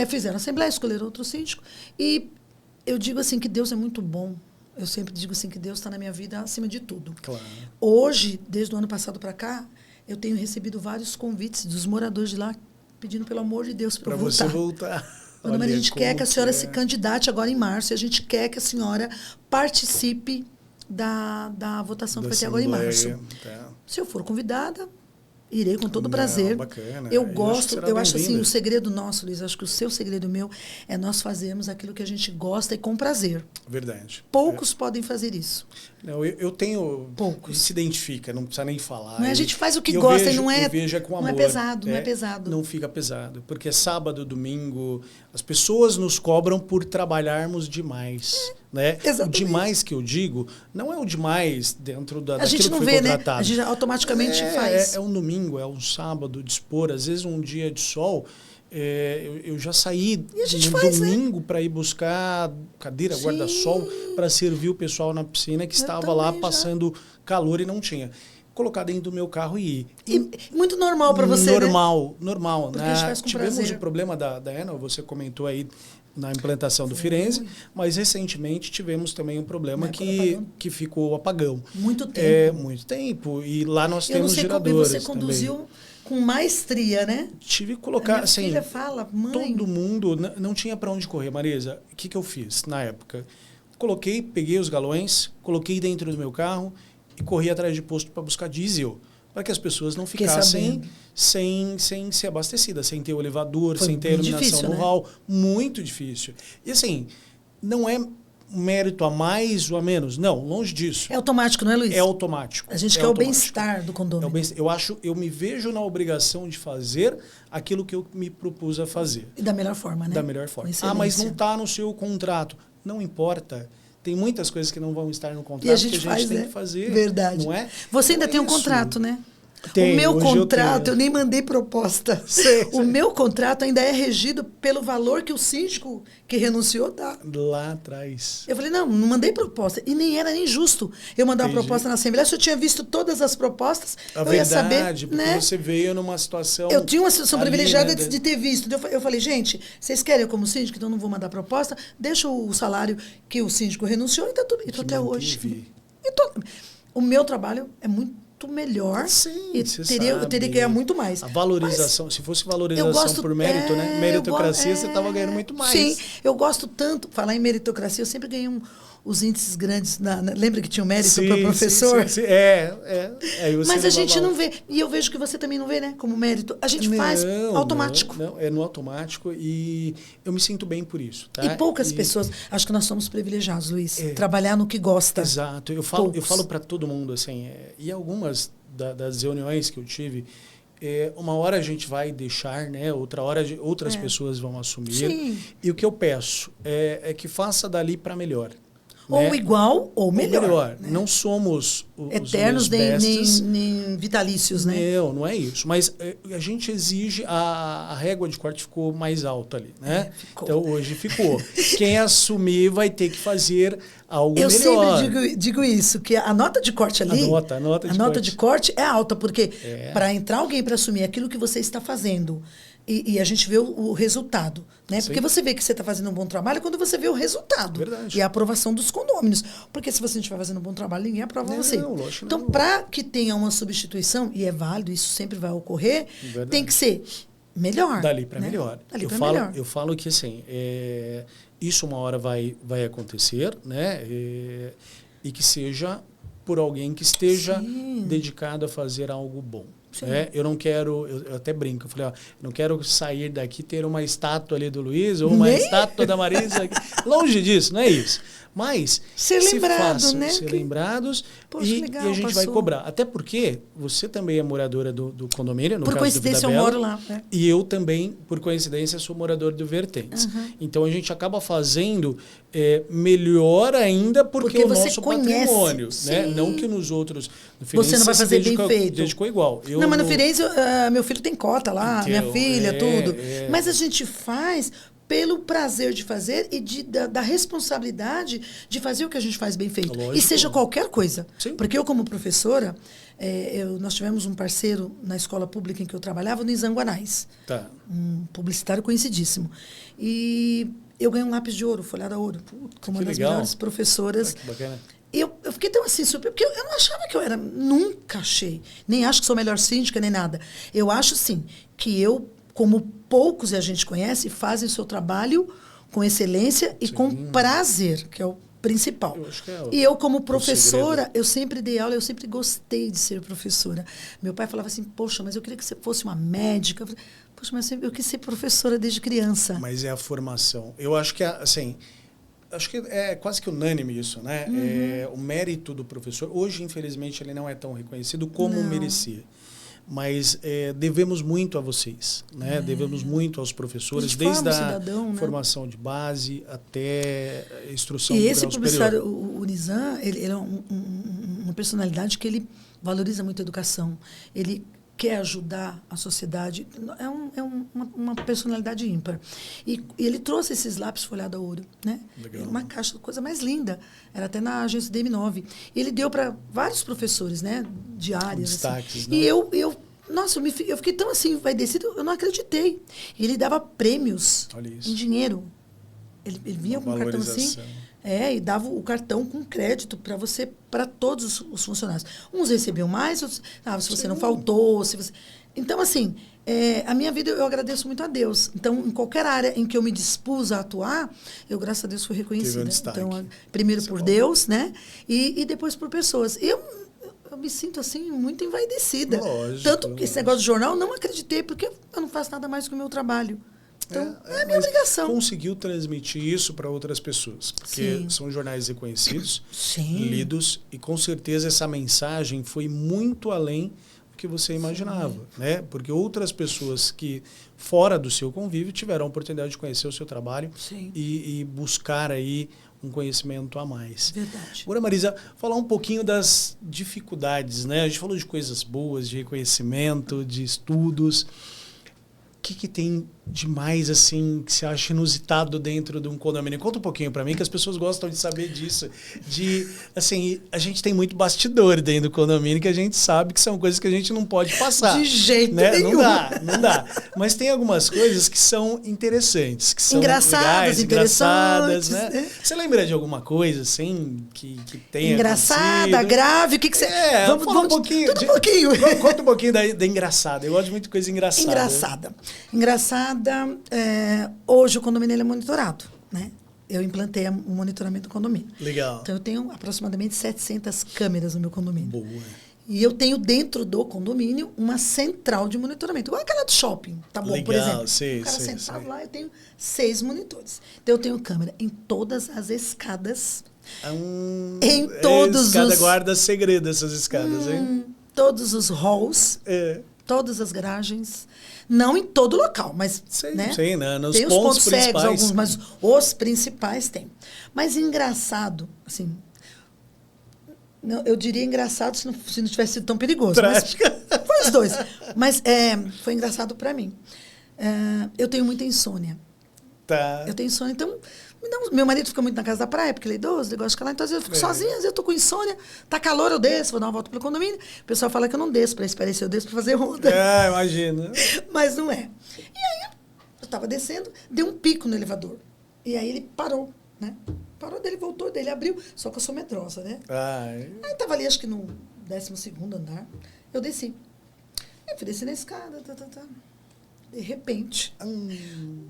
fizeram a assembleia, escolheram outro síndico. E eu digo assim que Deus é muito bom. Eu sempre digo assim que Deus está na minha vida acima de tudo. Claro. Hoje, desde o ano passado para cá, eu tenho recebido vários convites dos moradores de lá pedindo, pelo amor de Deus, para você voltar. Dona Maria, a gente quer que a senhora se candidate agora em março e a gente quer que a senhora participe da votação que vai ter agora em março. Tá. Se eu for convidada, irei com todo prazer. Bacana. Eu gosto, eu acho assim, o segredo nosso, Luiz, acho que o seu segredo meu é nós fazermos aquilo que a gente gosta e com prazer. Verdade. Poucos podem fazer isso. Não, eu tenho... Poucos. Se identifica, não precisa nem falar. Não é, a gente faz o que gosta e não é... Eu vejo com amor. Não é pesado, não é pesado. Não fica pesado. Porque sábado, domingo, as pessoas nos cobram por trabalharmos demais. Né? Exatamente. O demais que eu digo, não é o demais dentro a gente não vê, né? A gente automaticamente faz. É um domingo, é um sábado, dispor, às vezes um dia de sol. Eu já saí no domingo, né? Para ir buscar cadeira, guarda-sol, para servir o pessoal na piscina que estava lá passando calor e não tinha. Colocar dentro do meu carro e ir. E muito normal para você, normal, né? Normal. Porque a gente faz com tivemos prazer. o problema da Enel, você comentou aí na implantação do Firenze, mas recentemente tivemos também um problema que ficou apagão. Muito tempo. Muito tempo. E lá nós Eu não temos sei geradores como você conduziu também. com maestria, né? Tive que colocar, minha assim, filha fala, mãe... todo mundo não tinha para onde correr. Marisa, o que eu fiz na época? Peguei os galões, coloquei dentro do meu carro e corri atrás de posto para buscar diesel, para que as pessoas não ficassem sem ser abastecidas, sem ter o elevador, sem ter a iluminação no hall. Muito difícil. E assim, não é mérito a mais ou a menos. Não, longe disso. É automático, não é, Luiz? É automático. A gente quer o bem-estar do condomínio. Eu me vejo na obrigação de fazer aquilo que eu me propus a fazer. E da melhor forma, né? Da melhor forma. Mas não está no seu contrato. Não importa. Tem muitas coisas que não vão estar no contrato e a gente que a gente tem que fazer. Verdade. Não é? Você ainda tem um contrato, né? Tem, o meu contrato, eu nem mandei proposta. O meu contrato ainda é regido pelo valor que o síndico que renunciou dá. Lá atrás. Eu falei, não mandei proposta. E nem era nem justo eu mandar uma proposta na Assembleia. Se eu tinha visto todas as propostas, eu ia saber. Porque né? você veio numa situação... Eu tinha uma situação privilegiada, né? de ter visto. Eu falei, gente, vocês querem eu como síndico, então não vou mandar proposta. Deixa o salário que o síndico renunciou e tá tudo. E tô até hoje. O meu trabalho é muito melhor. Sim, e eu teria que ganhar muito mais. A valorização, se fosse valorização por mérito, né? Meritocracia, você estava ganhando muito mais. Sim, eu gosto tanto, falar em meritocracia, eu sempre ganhei os índices grandes. Lembra que tinha o mérito para professor? Sim. Mas a gente não vê. E eu vejo que você também não vê, né? Como mérito. A gente faz automático. Não, é no automático e eu me sinto bem por isso. Tá? E poucas pessoas. Acho que nós somos privilegiados, Luiz. Trabalhar no que gosta. Exato. Eu falo para todo mundo, assim, e algumas das reuniões que eu tive, uma hora a gente vai deixar, né? Outra hora outras pessoas vão assumir. Sim. E o que eu peço é que faça dali para melhor. Ou né? igual ou melhor. Né? Não somos eternos nem vitalícios, né? Não é isso. Mas a gente exige, a régua de corte ficou mais alta ali, né? Então hoje ficou. Quem assumir vai ter que fazer algo melhor. Eu sempre digo isso, que a nota de corte ali, a nota de corte é alta, porque para entrar alguém para assumir aquilo que você está fazendo, e a gente vê o resultado, né? Porque você vê que você está fazendo um bom trabalho quando você vê o resultado. Verdade. E a aprovação dos condôminos. Porque se você não estiver fazendo um bom trabalho, ninguém aprova você. Então, para que tenha uma substituição, e é válido, isso sempre vai ocorrer, tem que ser melhor. Dali para melhor. melhor. Eu falo que assim, isso uma hora vai acontecer, né? E que seja por alguém que esteja dedicado a fazer algo bom. Eu não quero, eu até brinco, eu falei, não quero sair daqui e ter uma estátua ali do Luiz ou uma estátua da Marisa. Longe disso, não é isso. Mas ser lembrado, né? Ser lembrados. Poxa, legal, e a gente vai cobrar. Até porque você também é moradora do condomínio, no por caso coincidência, do Vida eu Bela, moro lá. E eu também, por coincidência, sou morador do Vertentes. Então a gente acaba fazendo melhor ainda porque o nosso patrimônio. Né? Não que nos outros. No Firenze, você não vai fazer bem feito. Dedicou igual. Não, mas no Firenze, meu filho tem cota lá, minha filha, tudo. Mas a gente faz pelo prazer de fazer e da responsabilidade de fazer o que a gente faz bem feito. Lógico. E seja qualquer coisa. Sim. Porque eu, como professora, nós tivemos um parceiro na escola pública em que eu trabalhava, no Izanguanais. Tá. Um publicitário conhecidíssimo. E eu ganhei um lápis de ouro, folhado a ouro, como uma das melhores professoras. Que bacana. Eu fiquei tão assim, super, porque eu não achava que eu era, nunca achei. Nem acho que sou melhor síndica, nem nada. Eu acho, sim, que eu, como poucos a gente conhece, fazem o seu trabalho com excelência e com prazer, que é o principal. E eu, como professora, eu sempre dei aula, eu sempre gostei de ser professora. Meu pai falava assim, poxa, mas eu queria que você fosse uma médica. Eu falei, poxa, mas eu quis ser professora desde criança. Mas é a formação. Eu acho que, assim, acho que é quase que unânime isso, né? O mérito do professor, hoje, infelizmente, ele não é tão reconhecido como merecia. Mas devemos muito a vocês, né? Devemos muito aos professores, desde a formação de base até a instrução do grau superior. E esse professor, o Nizam, ele é uma personalidade que ele valoriza muito a educação. Ele quer ajudar a sociedade. É uma personalidade ímpar. E ele trouxe esses lápis folhados a ouro, né? Legal. Uma caixa, coisa mais linda. Era até na agência DM9. E ele deu para vários professores, né? De áreas. Destaques, assim. E nossa, eu fiquei tão assim, envaidecido, eu não acreditei. E ele dava prêmios em dinheiro. Ele vinha com um cartão assim, e dava o cartão com crédito para todos os funcionários. Uns recebiam mais, outros, se você não faltou, se você... Então, assim, a minha vida eu agradeço muito a Deus. Então, em qualquer área em que eu me dispus a atuar, eu, graças a Deus, fui reconhecida. Então, primeiro por Deus, né? E depois por pessoas. Eu me sinto, assim, muito envaidecida. Lógico, Tanto que esse negócio de jornal, eu não acreditei, porque eu não faço nada mais que o meu trabalho. Então, é a minha obrigação. Conseguiu transmitir isso para outras pessoas, porque são jornais reconhecidos, lidos, e com certeza essa mensagem foi muito além do que você imaginava, né? Porque outras pessoas que, fora do seu convívio, tiveram a oportunidade de conhecer o seu trabalho e buscar aí um conhecimento a mais. Verdade. Agora, Marisa, falar um pouquinho das dificuldades, né? A gente falou de coisas boas, de reconhecimento, de estudos. O que tem de mais, assim, que você acha inusitado dentro de um condomínio? Conta um pouquinho para mim, que as pessoas gostam de saber disso. Assim, a gente tem muito bastidor dentro do condomínio que a gente sabe que são coisas que a gente não pode passar. De jeito né? nenhum. Não dá. Mas tem algumas coisas que são interessantes, que são engraçadas, engraçadas, né? Você lembra de alguma coisa, assim, que tenha engraçada, acontecido? grave, o que você... Vamos um pouquinho. Tudo um pouquinho. Conta um pouquinho da engraçada. Eu gosto de muita coisa engraçada. Engraçada, hoje o condomínio ele é monitorado, né? Eu implantei o monitoramento do condomínio. Legal. Então, eu tenho aproximadamente 700 câmeras no meu condomínio. Boa. E eu tenho dentro do condomínio uma central de monitoramento. Igual aquela do shopping, tá bom? Legal, por exemplo. sei, o cara sei, sentado sei. lá, eu tenho 6 monitores. Então, eu tenho câmera em todas as escadas. Em todos escada os... guarda segredo, essas escadas, hein? Todos os halls. Todas as garagens. Não em todo local, mas... Sei, né? sei, né? Nos tem os pontos principais. cegos, alguns, mas os principais tem. Mas engraçado, assim... Não, eu diria engraçado se não tivesse sido tão perigoso. Mas foi os dois. Mas foi engraçado para mim. Eu tenho muita insônia. Tá. Eu tenho insônia, então... Meu marido fica muito na casa da praia, porque ele é idoso, ele gosta de ficar lá. Então, às vezes, eu fico sozinha, às vezes eu tô com insônia. Tá calor, eu desço, vou dar uma volta pelo condomínio. O pessoal fala que eu não desço para espairecer, eu desço para fazer ronda. Imagina. Mas não é. E aí, eu tava descendo, deu um pico no elevador. E aí, ele parou, né? Parou dele, voltou dele, abriu. Só que eu sou medrosa, né? Aí, tava ali, acho que no 12º andar. Eu desci. Eu fui descer na escada, De repente,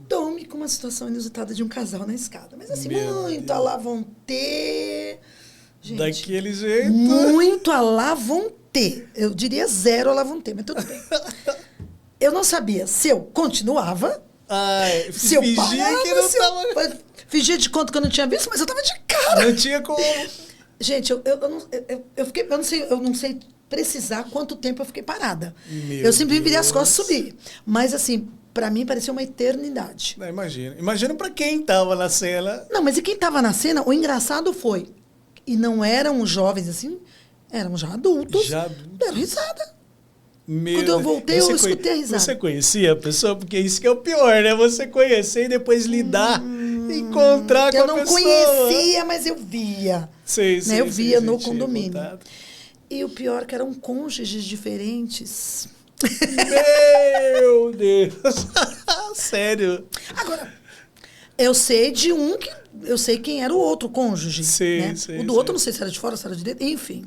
dou-me com uma situação inusitada de um casal na escada. Mas assim, muito à la vontade. Gente, daquele jeito. Muito à la vontade. Eu diria 0 à la vontade, mas tudo bem. Eu não sabia se eu continuava, se eu parava, que não tava... Fingia de conta que eu não tinha visto, mas eu tava de cara. Não tinha como... Gente, eu não sei precisar quanto tempo eu fiquei parada. Eu simplesmente virei as costas e subi. Mas, assim, pra mim, parecia uma eternidade. Imagina pra quem tava na cena. Não, mas e quem tava na cena, o engraçado foi, e não eram jovens, assim, eram já adultos. Deram risada. Quando eu voltei, eu escutei a risada. Você conhecia a pessoa? Porque isso que é o pior, né? Você conhecer e depois lidar, encontrar com a pessoa. Eu não conhecia, mas eu via. Eu via no condomínio. E o pior que eram cônjuges diferentes. Meu Deus! Sério? Agora, eu sei de um que... Eu sei quem era o outro cônjuge. Né? O do outro, não sei se era de fora, se era de dentro. Enfim.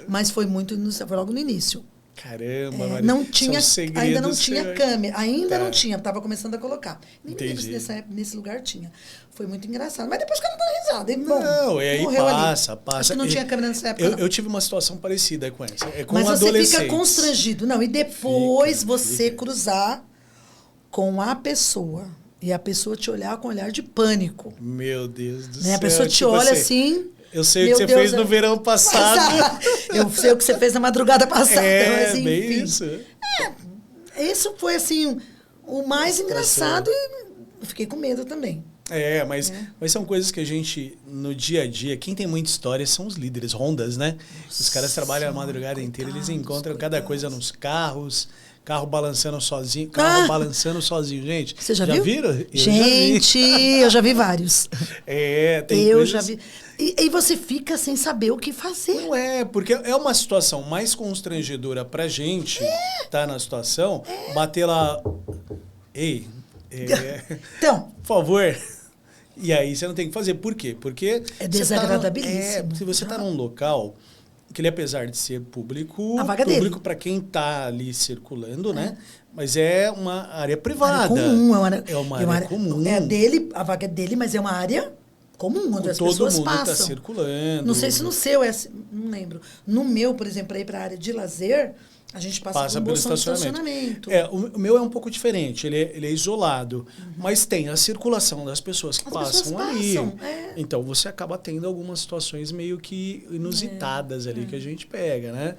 Mas foi muito... Foi logo no início. Caramba, Marisa. Não tinha, ainda não tinha câmera. Ainda não tinha. Estava começando a colocar. Nem nesse lugar tinha. Foi muito engraçado. Mas depois o cara dando risada. Não, e aí passa. Acho que não tinha câmera nessa época, eu tive uma situação parecida com essa. Mas você fica constrangido. Não, e depois você cruzar com a pessoa. E a pessoa te olhar com um olhar de pânico. Meu Deus do céu. A pessoa te olha assim... Eu sei o que você fez no verão passado. Eu sei o que você fez na madrugada passada. Mas, enfim, bem isso. Isso foi, assim, o mais engraçado e eu fiquei com medo também. Mas são coisas que a gente, no dia a dia, quem tem muita história são os líderes, rondas, né? Os caras trabalham a madrugada inteira, eles encontram cada coisa nos carros, carro balançando sozinho, balançando sozinho, gente. Você já viu? Viram? Eu já vi vários. Tem coisas... já vi. E você fica sem saber o que fazer. Não porque é uma situação mais constrangedora pra gente tá na situação, bater lá... Então... Por favor... E aí você não tem que fazer. Por quê? Porque é desagradabilíssimo. Se você está num local que ele, apesar de ser público, a vaga público para quem está ali circulando, né? Mas é uma área privada. Área comum, é uma área comum. É dele, a vaga é dele, mas é uma área comum, onde as pessoas passam. Todo mundo está circulando. Não sei se no seu é assim, não lembro. No meu, por exemplo, para ir para a área de lazer, a gente passa pelo estacionamento. O meu é um pouco diferente, ele é isolado, mas tem a circulação das pessoas que passam ali. Então você acaba tendo algumas situações meio que inusitadas ali que a gente pega, né?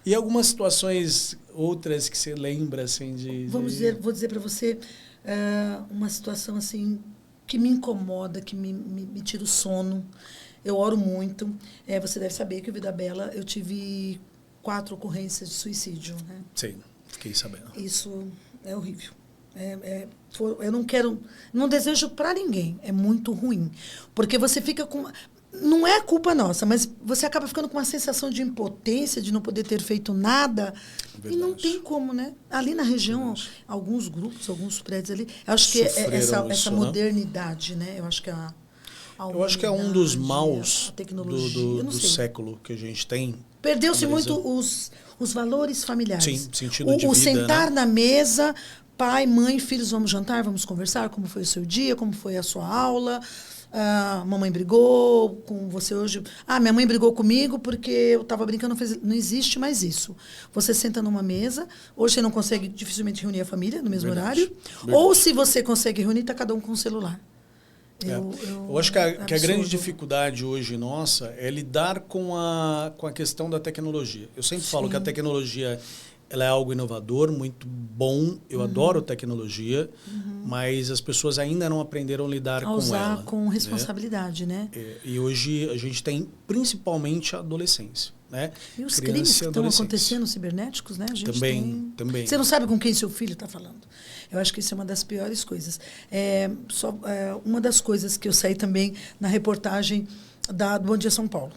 E algumas situações outras que você lembra assim de... Vou dizer para você uma situação assim que me incomoda, que me tira o sono. Eu oro muito. Você deve saber que o Vida Bela eu tive 4 ocorrências de suicídio, né? Sim, fiquei sabendo. Isso é horrível. Eu não desejo para ninguém. É muito ruim. Porque você fica com... Não é culpa nossa, mas você acaba ficando com uma sensação de impotência, de não poder ter feito nada. Verdade. E não tem como, né? Ali na região, alguns grupos, alguns prédios ali, eu acho que essa modernidade, né? Eu acho que eu acho que é um dos maus do século que a gente tem. Perdeu-se muito os valores familiares. Sim, sentido de vida. O sentar na mesa, pai, mãe, filhos, vamos jantar, vamos conversar, como foi o seu dia, como foi a sua aula. Mamãe brigou com você hoje. Minha mãe brigou comigo porque eu estava brincando. Não existe mais isso. Você senta numa mesa. Hoje você não consegue dificilmente reunir a família no mesmo horário. Ou se você consegue reunir, está cada um com o celular. Eu acho que a grande dificuldade hoje nossa é lidar com a questão da tecnologia. Eu sempre falo que a tecnologia ela é algo inovador, muito bom. Eu adoro tecnologia, mas as pessoas ainda não aprenderam a lidar com ela. Usar com responsabilidade, né? E hoje a gente tem principalmente a adolescência. Né? E os crimes que estão acontecendo cibernéticos, né? A gente também. Você não sabe com quem seu filho está falando. Eu acho que isso é uma das piores coisas. Uma das coisas que eu saí também na reportagem do Bom Dia São Paulo.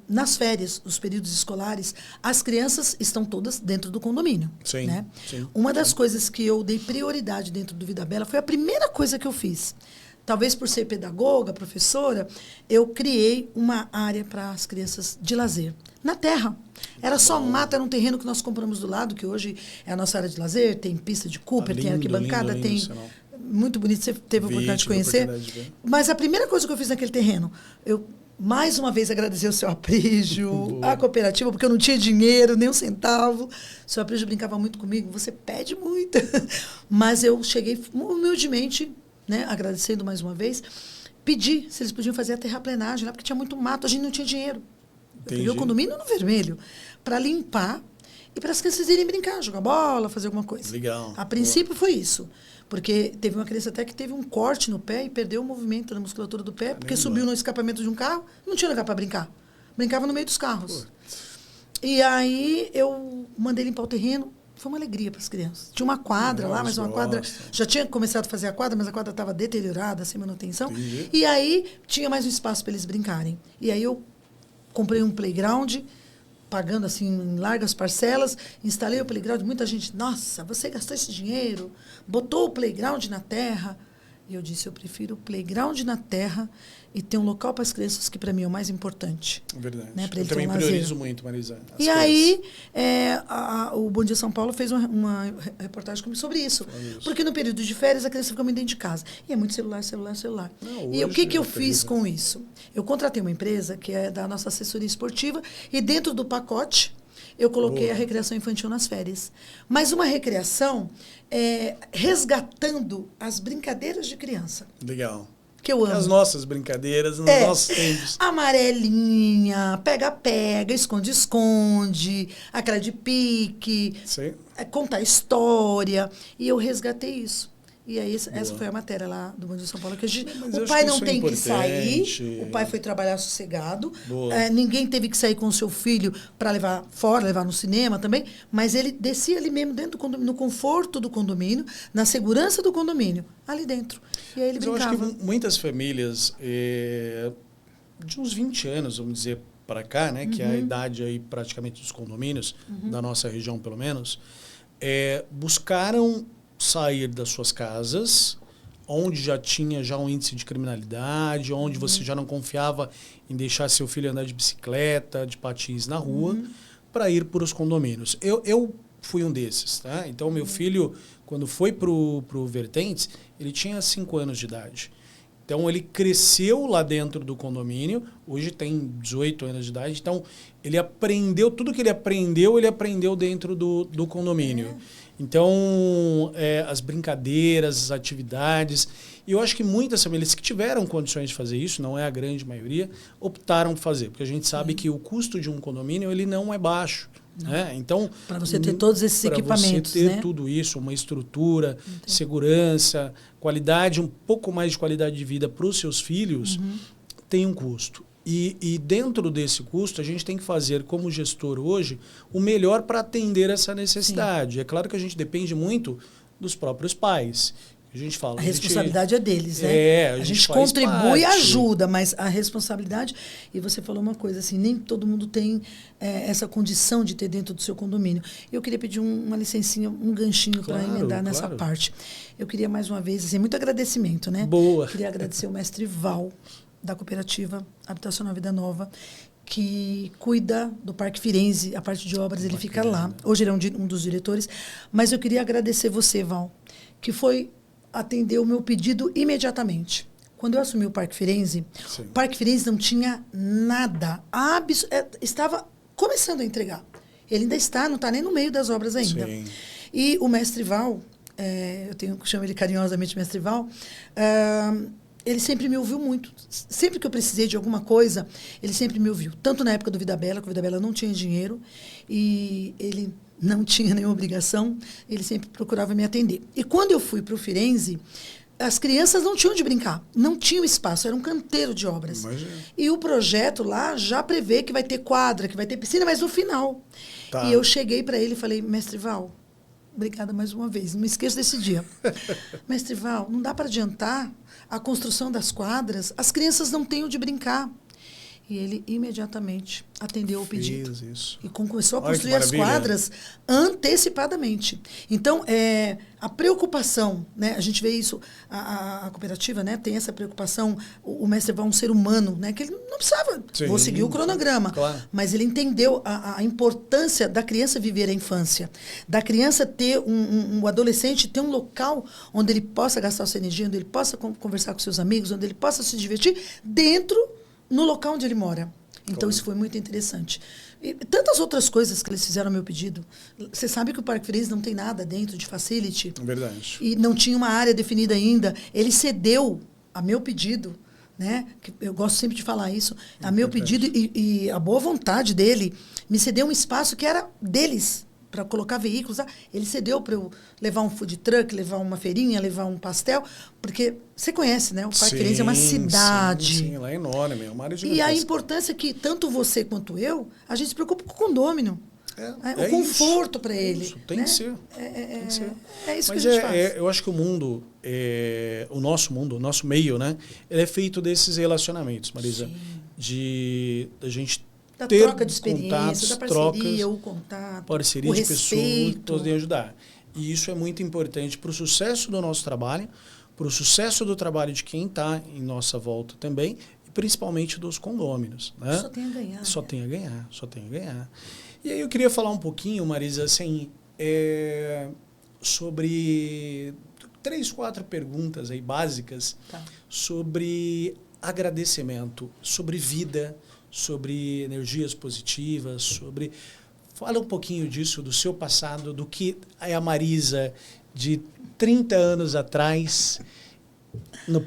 Nas férias, os períodos escolares, as crianças estão todas dentro do condomínio. Sim, né? Sim. Uma das coisas que eu dei prioridade dentro do Vida Bela foi a primeira coisa que eu fiz. Talvez por ser pedagoga, professora, eu criei uma área para as crianças de lazer. Na terra. Era só mato, era um terreno que nós compramos do lado, que hoje é a nossa área de lazer, tem pista de Cooper, tem arquibancada, tem... Muito bonito, você teve a oportunidade de conhecer. Mas a primeira coisa que eu fiz naquele terreno, eu mais uma vez agradecer o seu Aprígio, a cooperativa, porque eu não tinha dinheiro, nem um centavo. O seu Aprígio brincava muito comigo, você pede muito. Mas eu cheguei humildemente, né, agradecendo mais uma vez, pedi se eles podiam fazer a terraplenagem lá, porque tinha muito mato, a gente não tinha dinheiro. Eu peguei o condomínio no vermelho para limpar e para as crianças irem brincar, jogar bola, fazer alguma coisa. Legal. A princípio foi isso. Porque teve uma criança até que teve um corte no pé e perdeu o movimento da musculatura do pé, porque subiu no escapamento de um carro, não tinha lugar para brincar. Brincava no meio dos carros. E aí eu mandei limpar o terreno. Foi uma alegria para as crianças. Tinha uma quadra lá, mas uma quadra... Já tinha começado a fazer a quadra, mas a quadra estava deteriorada, sem manutenção. Entendi. E aí tinha mais um espaço para eles brincarem. E aí eu comprei um playground, pagando assim em largas parcelas, instalei o playground. Muita gente, nossa, você gastou esse dinheiro, botou o playground na terra. E eu disse, eu prefiro o playground na terra e ter um local para as crianças, que para mim é o mais importante. Verdade. Né, eu também priorizo muito, Marisa. E aí, o Bom Dia São Paulo fez uma reportagem comigo sobre isso. Porque no período de férias, a criança fica muito dentro de casa. E é muito celular. E o que eu fiz com isso? Eu contratei uma empresa que é da nossa assessoria esportiva e dentro do pacote eu coloquei a recreação infantil nas férias. Mas uma recreação resgatando as brincadeiras de criança. Legal. Que eu amo. As nossas brincadeiras, nos nossos tempos. Amarelinha, pega-pega, esconde-esconde, aquela de pique, contar história. E eu resgatei isso. E aí, essa foi a matéria lá do Bom Dia São Paulo. Que o pai não tem que sair, o pai foi trabalhar sossegado, ninguém teve que sair com o seu filho para levar fora, levar no cinema também, mas ele descia ali mesmo dentro do condomínio, no conforto do condomínio, na segurança do condomínio, ali dentro. E aí ele brincava. Eu acho que muitas famílias, de uns 20 anos, vamos dizer, para cá, né, que é a idade aí praticamente dos condomínios, da nossa região pelo menos, buscaram sair das suas casas, onde já tinha já um índice de criminalidade, onde você já não confiava em deixar seu filho andar de bicicleta, de patins na rua, para ir para os condomínios. Eu fui um desses, tá? Então, meu filho, quando foi pro Vertentes, ele tinha 5 anos de idade. Então, ele cresceu lá dentro do condomínio, hoje tem 18 anos de idade, então, ele aprendeu, tudo que ele aprendeu dentro do condomínio. Então, as brincadeiras, as atividades, e eu acho que muitas famílias que tiveram condições de fazer isso, não é a grande maioria, optaram por fazer, porque a gente sabe que o custo de um condomínio, ele não é baixo. Né? Então, para você ter todos esses equipamentos, você ter tudo isso, uma estrutura, segurança, qualidade, um pouco mais de qualidade de vida para os seus filhos, tem um custo. E dentro desse custo, a gente tem que fazer, como gestor hoje, o melhor para atender essa necessidade. É claro que a gente depende muito dos próprios pais. A gente fala. A responsabilidade é deles, né? A gente contribui e ajuda, mas a responsabilidade... E você falou uma coisa, assim, nem todo mundo tem essa condição de ter dentro do seu condomínio. Eu queria pedir uma licencinha, um ganchinho para emendar nessa parte. Eu queria, mais uma vez, assim, muito agradecimento, né? Boa. Queria agradecer o mestre Val, da cooperativa Habitacional Vida Nova, que cuida do Parque Firenze, a parte de obras, ele fica lá. Hoje ele é um dos diretores. Mas eu queria agradecer você, Val, que foi... atendeu o meu pedido imediatamente. Quando eu assumi o Parque Firenze, o Parque Firenze não tinha nada. Estava começando a entregar. Ele ainda não está nem no meio das obras ainda. Sim. E o mestre Val, chamo ele carinhosamente mestre Val, ele sempre me ouviu muito. Sempre que eu precisei de alguma coisa, ele sempre me ouviu. Tanto na época do Vida Bela, que o Vida Bela não tinha dinheiro, e ele não tinha nenhuma obrigação, ele sempre procurava me atender. E quando eu fui para o Firenze, as crianças não tinham onde brincar, não tinham espaço, era um canteiro de obras. Imagina. E o projeto lá já prevê que vai ter quadra, que vai ter piscina, mas no final. Tá. E eu cheguei para ele e falei, mestre Val, obrigada mais uma vez, não me esqueça desse dia. Mestre Val, não dá para adiantar a construção das quadras, as crianças não têm onde brincar. E ele imediatamente atendeu o pedido. Isso. E começou a construir as quadras antecipadamente. Então, a preocupação, né? A gente vê isso, a cooperativa, né, tem essa preocupação, o mestre Val é um ser humano, né, que ele não precisava, vou seguir o cronograma. Claro. Mas ele entendeu a importância da criança viver a infância, da criança ter um adolescente, ter um local onde ele possa gastar sua energia, onde ele possa conversar com seus amigos, onde ele possa se divertir dentro no local onde ele mora. Então, isso foi muito interessante. E tantas outras coisas que eles fizeram ao meu pedido. Você sabe que o Parque Firenze não tem nada dentro de facility. Verdade. E não tinha uma área definida ainda. Ele cedeu a meu pedido, né? Que eu gosto sempre de falar isso. A meu pedido e a boa vontade dele me cedeu um espaço que era deles, para colocar veículos. Ele cedeu para eu levar um food truck, levar uma feirinha, levar um pastel, porque você conhece, né? O Parque Firenze é uma cidade. Sim, lá é enorme, é uma área de E a importância que tanto você quanto eu, a gente se preocupa com o condômino. O conforto para ele. Isso, tem que ser. Tem que ser. É isso Mas que a gente faz. eu acho que o mundo, o nosso meio, né? Ele é feito desses relacionamentos, Marisa. Da gente da ter troca de experiência, contatos, da parceria, trocas, o contato, parceria o de pessoas que respeito. podem ajudar. E isso é muito importante para o sucesso do nosso trabalho, para o sucesso do trabalho de quem está em nossa volta também, e principalmente dos condôminos. Né? Só tem a ganhar. Só tem a ganhar, só tem a ganhar. E aí eu queria falar um pouquinho, Marisa, assim, sobre 3, 4 perguntas aí básicas sobre agradecimento, sobre vida, sobre energias positivas, Fala um pouquinho disso, do seu passado, do que é a Marisa de 30 anos atrás, no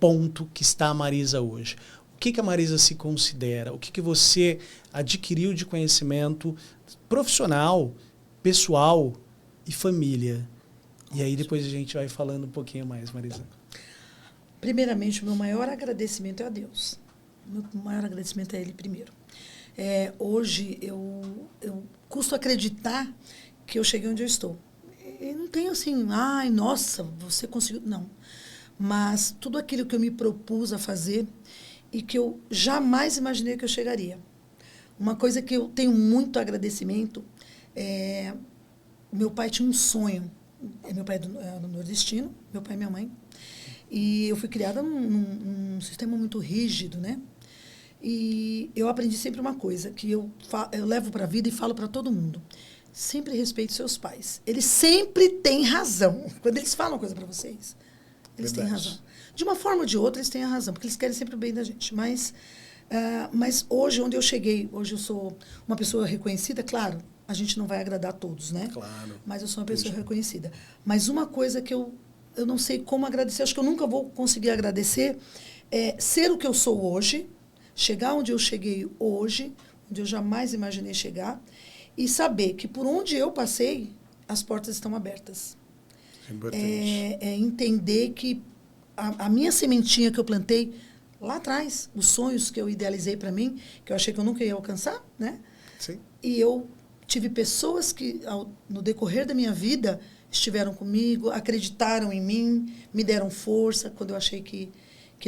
ponto que está a Marisa hoje. O que a Marisa se considera? O que você adquiriu de conhecimento profissional, pessoal e família? E aí depois a gente vai falando um pouquinho mais, Marisa. Primeiramente, o meu maior agradecimento é a Deus. O meu maior agradecimento é a Ele primeiro. Hoje, eu custo acreditar que eu cheguei onde eu estou. E não tenho assim, ai, nossa, você conseguiu. Não. Mas tudo aquilo que eu me propus a fazer e que eu jamais imaginei que eu chegaria. Uma coisa que eu tenho muito agradecimento meu pai tinha um sonho. Meu pai é nordestino, meu pai e minha mãe. E eu fui criada num sistema muito rígido, né? E eu aprendi sempre uma coisa, que eu levo para a vida e falo para todo mundo. Sempre respeite seus pais. Eles sempre têm razão. Quando eles falam uma coisa para vocês, eles têm razão. De uma forma ou de outra, eles têm a razão, porque eles querem sempre o bem da gente. Mas hoje, onde eu cheguei, hoje eu sou uma pessoa reconhecida, claro, a gente não vai agradar a todos, né? Claro. Mas eu sou uma pessoa reconhecida. Mas uma coisa que eu não sei como agradecer, acho que eu nunca vou conseguir agradecer, é ser o que eu sou hoje, chegar onde eu cheguei hoje, onde eu jamais imaginei chegar, e saber que por onde eu passei, as portas estão abertas. Entender que a minha sementinha que eu plantei lá atrás, os sonhos que eu idealizei para mim, que eu achei que eu nunca ia alcançar, né? Sim. E eu tive pessoas que, no decorrer da minha vida, estiveram comigo, acreditaram em mim, me deram força quando eu achei que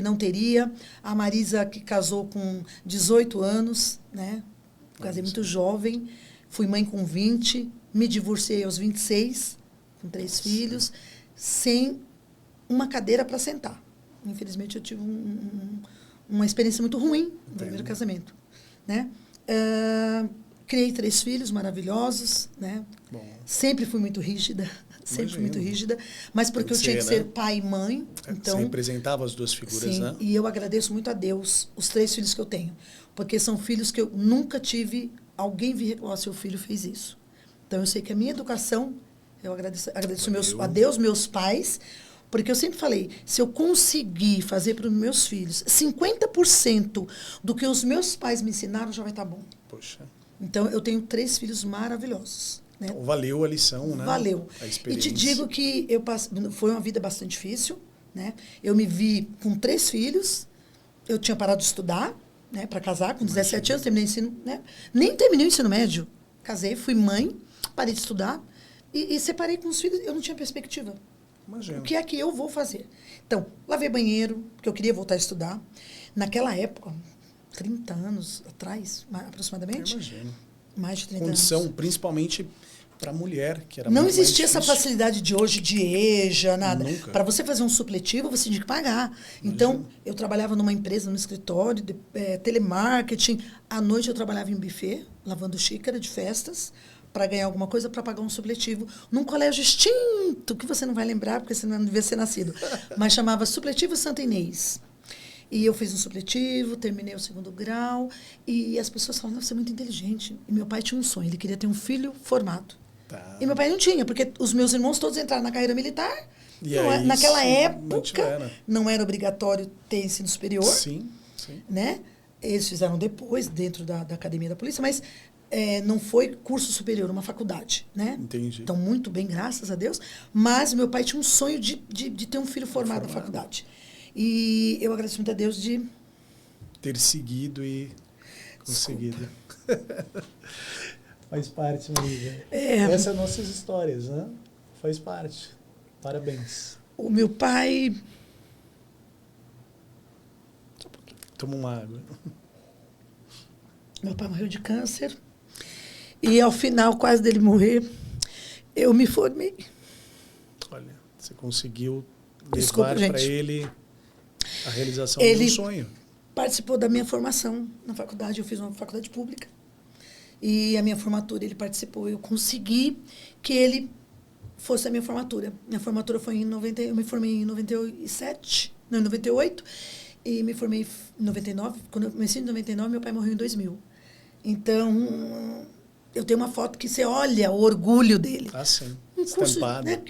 não teria. A Marisa, que casou com 18 anos, né? Casei muito jovem. Fui mãe com 20, me divorciei aos 26, com 3 filhos, sem uma cadeira para sentar. Infelizmente, eu tive uma experiência muito ruim no primeiro casamento, né? Criei 3 filhos maravilhosos, né? Bom. Sempre fui muito rígida, mas porque eu tinha que ser pai e mãe. Então, você representava as 2 figuras, sim, né? E eu agradeço muito a Deus os 3 filhos que eu tenho, porque são filhos que eu nunca tive alguém vir reclamar, seu filho fez isso. Então, eu sei que a minha educação, eu agradeço a Deus, meus pais, porque eu sempre falei, se eu conseguir fazer para os meus filhos 50% do que os meus pais me ensinaram, já vai estar bom. Poxa. Então, eu tenho 3 filhos maravilhosos. Né? Então, valeu a lição, né? Valeu. A experiência. E te digo que foi uma vida bastante difícil. Né? Eu me vi com 3 filhos, eu tinha parado de estudar, né, para casar, com 17 anos, terminei o ensino, né? Nem terminei o ensino médio. Casei, fui mãe, parei de estudar e separei com os filhos, eu não tinha perspectiva. Imagina. O que é que eu vou fazer? Então, lavei banheiro, porque eu queria voltar a estudar. Naquela época, 30 anos atrás, aproximadamente. Eu imagino. Mais de 30 Condição, anos. principalmente para a mulher, que era não muito existia mais essa difícil. facilidade de hoje, de EJA, nada. Nunca. Para você fazer um supletivo, você tinha que pagar. Então, eu trabalhava numa empresa, num escritório, de telemarketing. À noite, eu trabalhava em buffet, lavando xícara de festas, para ganhar alguma coisa, para pagar um supletivo. Num colégio extinto, que você não vai lembrar, porque você não devia ser nascido. Mas chamava Supletivo Santa Inês. E eu fiz um supletivo, terminei o 2º grau. E as pessoas falavam, você é muito inteligente. E meu pai tinha um sonho, ele queria ter um filho formado. Tá. E meu pai não tinha, porque os meus irmãos todos entraram na carreira militar. E aí, naquela sim, época, não era obrigatório ter ensino superior. Sim, sim. Né? Eles fizeram depois, dentro da academia da polícia, mas não foi curso superior, uma faculdade. Né? Entendi. Então, muito bem, graças a Deus. Mas meu pai tinha um sonho de ter um filho formado na faculdade. E eu agradeço muito a Deus de ter seguido e conseguido. Faz parte, Maria. Essas são nossas histórias, né? Faz parte. Parabéns. O meu pai... Toma uma água. Meu pai morreu de câncer. E, ao final, quase dele morrer, eu me formei. Olha, você conseguiu Desculpa, levar para ele a realização de um sonho. Participou da minha formação na faculdade. Eu fiz uma faculdade pública. E a minha formatura, ele participou. Eu consegui que ele fosse a minha formatura. Minha formatura foi eu me formei em 97, não, em 98, e me formei em 99. Quando eu comecei em 99, meu pai morreu em 2000. Então, eu tenho uma foto que você olha o orgulho dele. Ah, sim. Estampado. Né?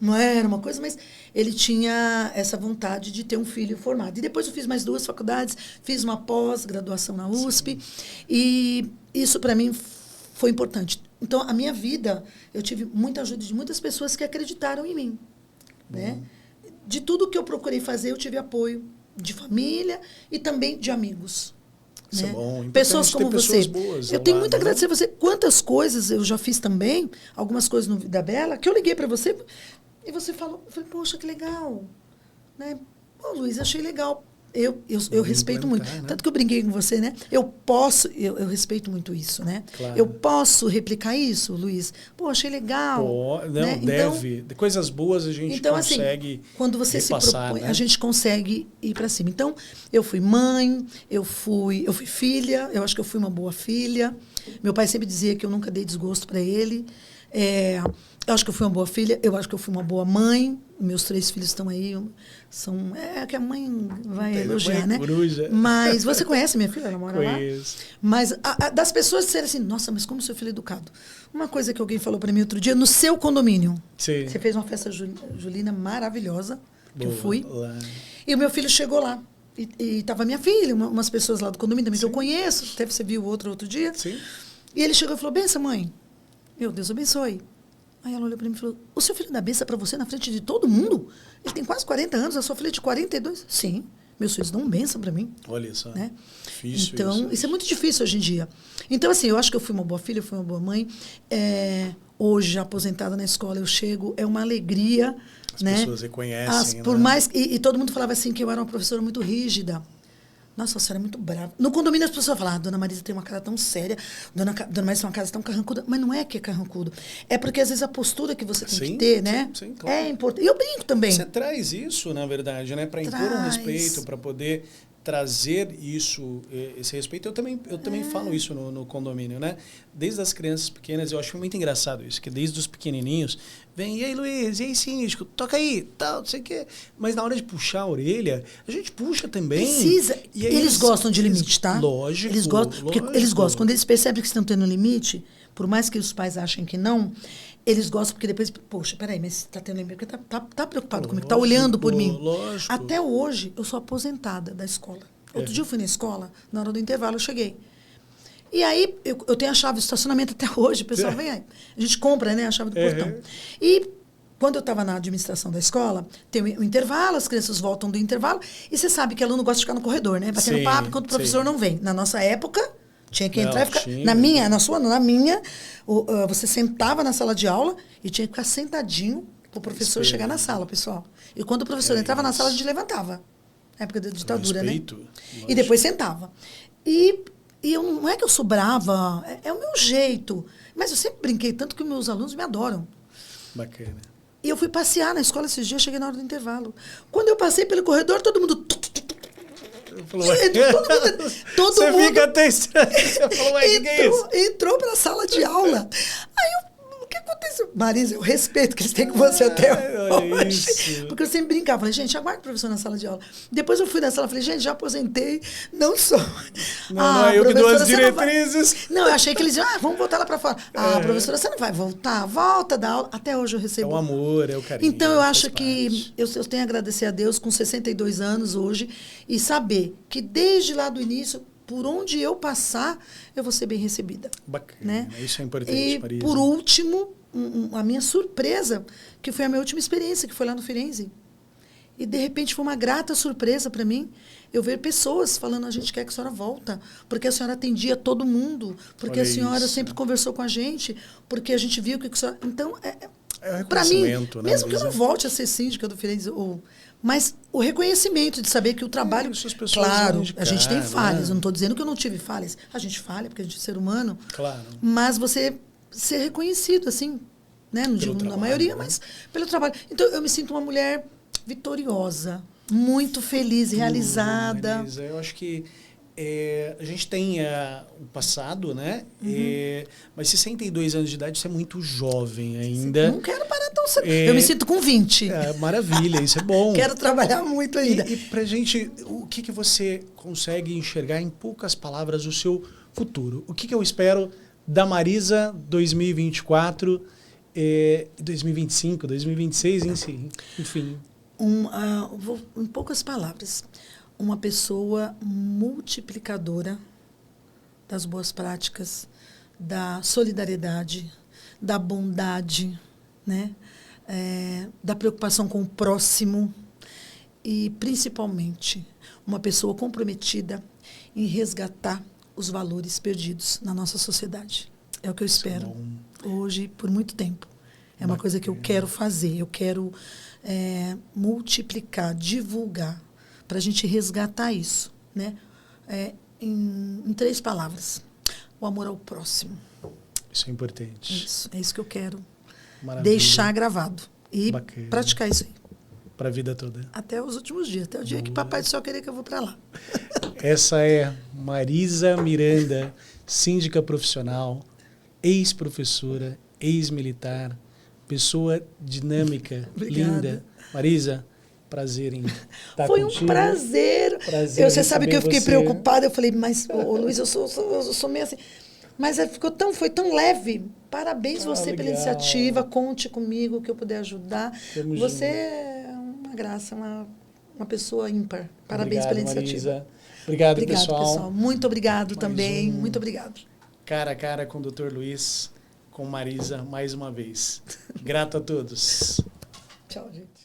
Não era uma coisa, mas ele tinha essa vontade de ter um filho formado. E depois eu fiz mais 2 faculdades, fiz uma pós-graduação na USP, e isso para mim foi importante. Então, a minha vida, eu tive muita ajuda de muitas pessoas que acreditaram em mim. Né? De tudo que eu procurei fazer, eu tive apoio de família e também de amigos. Isso né? é bom. Pessoas como você. Boas eu tenho muito a agradecer a você. Quantas coisas eu já fiz também, algumas coisas no Vida Bela, que eu liguei para você e você falou, eu falei, poxa, que legal. Né? Pô, Luiz, achei legal. eu respeito muito. Né? Tanto que eu brinquei com você, né? Eu respeito muito isso, né? Claro. Eu posso replicar isso, Luiz? Pô, achei legal. Não, né? deve. De coisas boas a gente consegue assim, quando você repassar, se propõe, né? a gente consegue ir para cima. Então, eu fui mãe, eu fui filha, eu acho que eu fui uma boa filha. Meu pai sempre dizia que eu nunca dei desgosto para ele. Eu acho que eu fui uma boa filha, eu acho que eu fui uma boa mãe. Meus 3 filhos estão aí, que a mãe vai elogiar, né? Coruja. Mas você conhece minha filha? Ela mora Conheço. lá? Mas das pessoas disserem assim, nossa, mas como seu filho é educado. Uma coisa que alguém falou para mim outro dia, no seu condomínio. Sim. Você fez uma festa julina maravilhosa, que eu fui. Lá. E o meu filho chegou lá. E estava minha filha, umas pessoas lá do condomínio também que eu conheço. Até você viu outro dia. Sim. E ele chegou e falou, benção, mãe. Meu Deus abençoe. Aí ela olhou para mim e falou, o seu filho dá benção para você na frente de todo mundo? Ele tem quase 40 anos, a sua filha é de 42? Sim, meus filhos dão benção para mim. Olha só. Né? Difícil então, isso é muito difícil hoje em dia. Então, assim, eu acho que eu fui uma boa filha, eu fui uma boa mãe. Hoje, já aposentada na escola, eu chego, é uma alegria. As né? pessoas reconhecem. Por mais, e todo mundo falava assim, que eu era uma professora muito rígida. Nossa, a senhora é muito brava. No condomínio as pessoas falam, Dona Marisa tem uma cara tão séria, Dona Marisa tem uma cara tão carrancuda. Mas não é que é carrancudo. É porque, às vezes, a postura que você tem que ter, né? Sim, claro. É importante. E eu brinco também. Você traz isso, na verdade, né? Para impor um respeito, para poder trazer isso, esse respeito. Eu também falo isso no condomínio, né? Desde as crianças pequenas, eu acho muito engraçado isso, que desde os pequenininhos, vem, e aí, Luiz, e aí, síndico, toca aí, tal, não sei o quê. Mas na hora de puxar a orelha, a gente puxa também. Precisa. E aí eles gostam de limite, tá? Lógico. Eles gostam, porque eles gostam. Quando eles percebem que estão tendo limite, por mais que os pais achem que não, eles gostam porque depois, poxa, peraí, mas você está tendo limite, porque tá preocupado comigo, está olhando por mim. Lógico. Até hoje, eu sou aposentada da escola. Outro dia eu fui na escola, na hora do intervalo eu cheguei. E aí, eu tenho a chave do estacionamento até hoje, o pessoal vem aí. A gente compra, né, a chave do portão. E quando eu estava na administração da escola, tem o intervalo, as crianças voltam do intervalo, e você sabe que aluno gosta de ficar no corredor, né? Batendo papo enquanto o professor não vem. Na nossa época, tinha que entrar e ficar... Na minha, você sentava na sala de aula e tinha que ficar sentadinho para o professor chegar na sala, pessoal. E quando o professor entrava na sala, a gente levantava. Na época da ditadura, respeito, né? Lógico. E depois sentava. E eu não é que eu sou brava, é o meu jeito. Mas eu sempre brinquei tanto que os meus alunos me adoram. Bacana. E eu fui passear na escola esses dias, cheguei na hora do intervalo. Quando eu passei pelo corredor, todo mundo... Todo mundo fica até estranho. Você falou, ué, que é isso? Entrou para a sala de aula. Aí o que aconteceu? Marisa, eu respeito que eles têm com você até hoje. Isso. Porque eu sempre brincava. Falei, gente, aguarde o professor na sala de aula. Depois eu fui na sala, falei, gente, já aposentei, não sou. Não, eu que dou as diretrizes. Não, eu achei que eles iam, vamos voltar lá para fora. Professora, você não vai voltar? Volta da aula. Até hoje eu recebo. É o amor, é o carinho. Então, eu acho que eu tenho a agradecer a Deus com 62 anos hoje e saber que desde lá do início, por onde eu passar, eu vou ser bem recebida. Bacana, né? Isso é importante, E, Marisa. por último, a minha surpresa, que foi a minha última experiência, que foi lá no Firenze. E, de repente, foi uma grata surpresa para mim eu ver pessoas falando, a gente quer que a senhora volta, porque a senhora atendia todo mundo, porque a senhora sempre conversou com a gente, porque a gente viu que a senhora... Então, para mim, né, mesmo que eu não volte a ser síndica do Firenze, mas o reconhecimento de saber que o trabalho... Claro, a gente tem falhas, eu não estou dizendo que eu não tive falhas. A gente falha, porque a gente é ser humano. Claro. Mas você ser reconhecido, assim, né? Não digo na maioria, mas pelo trabalho. Então, eu me sinto uma mulher vitoriosa, muito feliz, realizada. Marisa, eu acho que a gente tem o passado, né? Mas 62 anos de idade, você é muito jovem ainda. Não quero parar tão cedo. Eu me sinto com 20. Maravilha, isso é bom. Quero trabalhar muito ainda. E pra gente, o que você consegue enxergar em poucas palavras o seu futuro? O que eu espero da Marisa 2024, 2025, 2026, enfim? Em poucas palavras, uma pessoa multiplicadora das boas práticas, da solidariedade, da bondade, né? Da preocupação com o próximo e, principalmente, uma pessoa comprometida em resgatar os valores perdidos na nossa sociedade. É o que eu espero hoje, por muito tempo. É uma coisa que eu quero fazer, eu quero multiplicar, divulgar, para a gente resgatar isso, né? Em 3 palavras. O amor ao próximo. Isso é importante. Isso, é isso que eu quero. Maravilha. Deixar gravado. E Bacana. praticar isso aí. Para a vida toda. Até os últimos dias. Até o dia que Papai do Céu querer que eu vou para lá. Essa é Marisa Miranda, síndica profissional, ex-professora, ex-militar, pessoa dinâmica, linda. Marisa, prazer em estar Foi contigo. Um prazer. Você sabe que eu fiquei preocupada. Eu falei, mas, Luiz, eu sou meio assim. Mas foi tão leve. Parabéns você legal. pela iniciativa. Conte comigo, que eu puder ajudar. Tamo você junto. é uma graça, uma pessoa ímpar. Parabéns pela iniciativa. Marisa. Obrigado, pessoal. Muito obrigado Mais também. Muito obrigado. Cara a cara com o Dr. Luiz, com Marisa, mais uma vez. Grato a todos. Tchau, gente.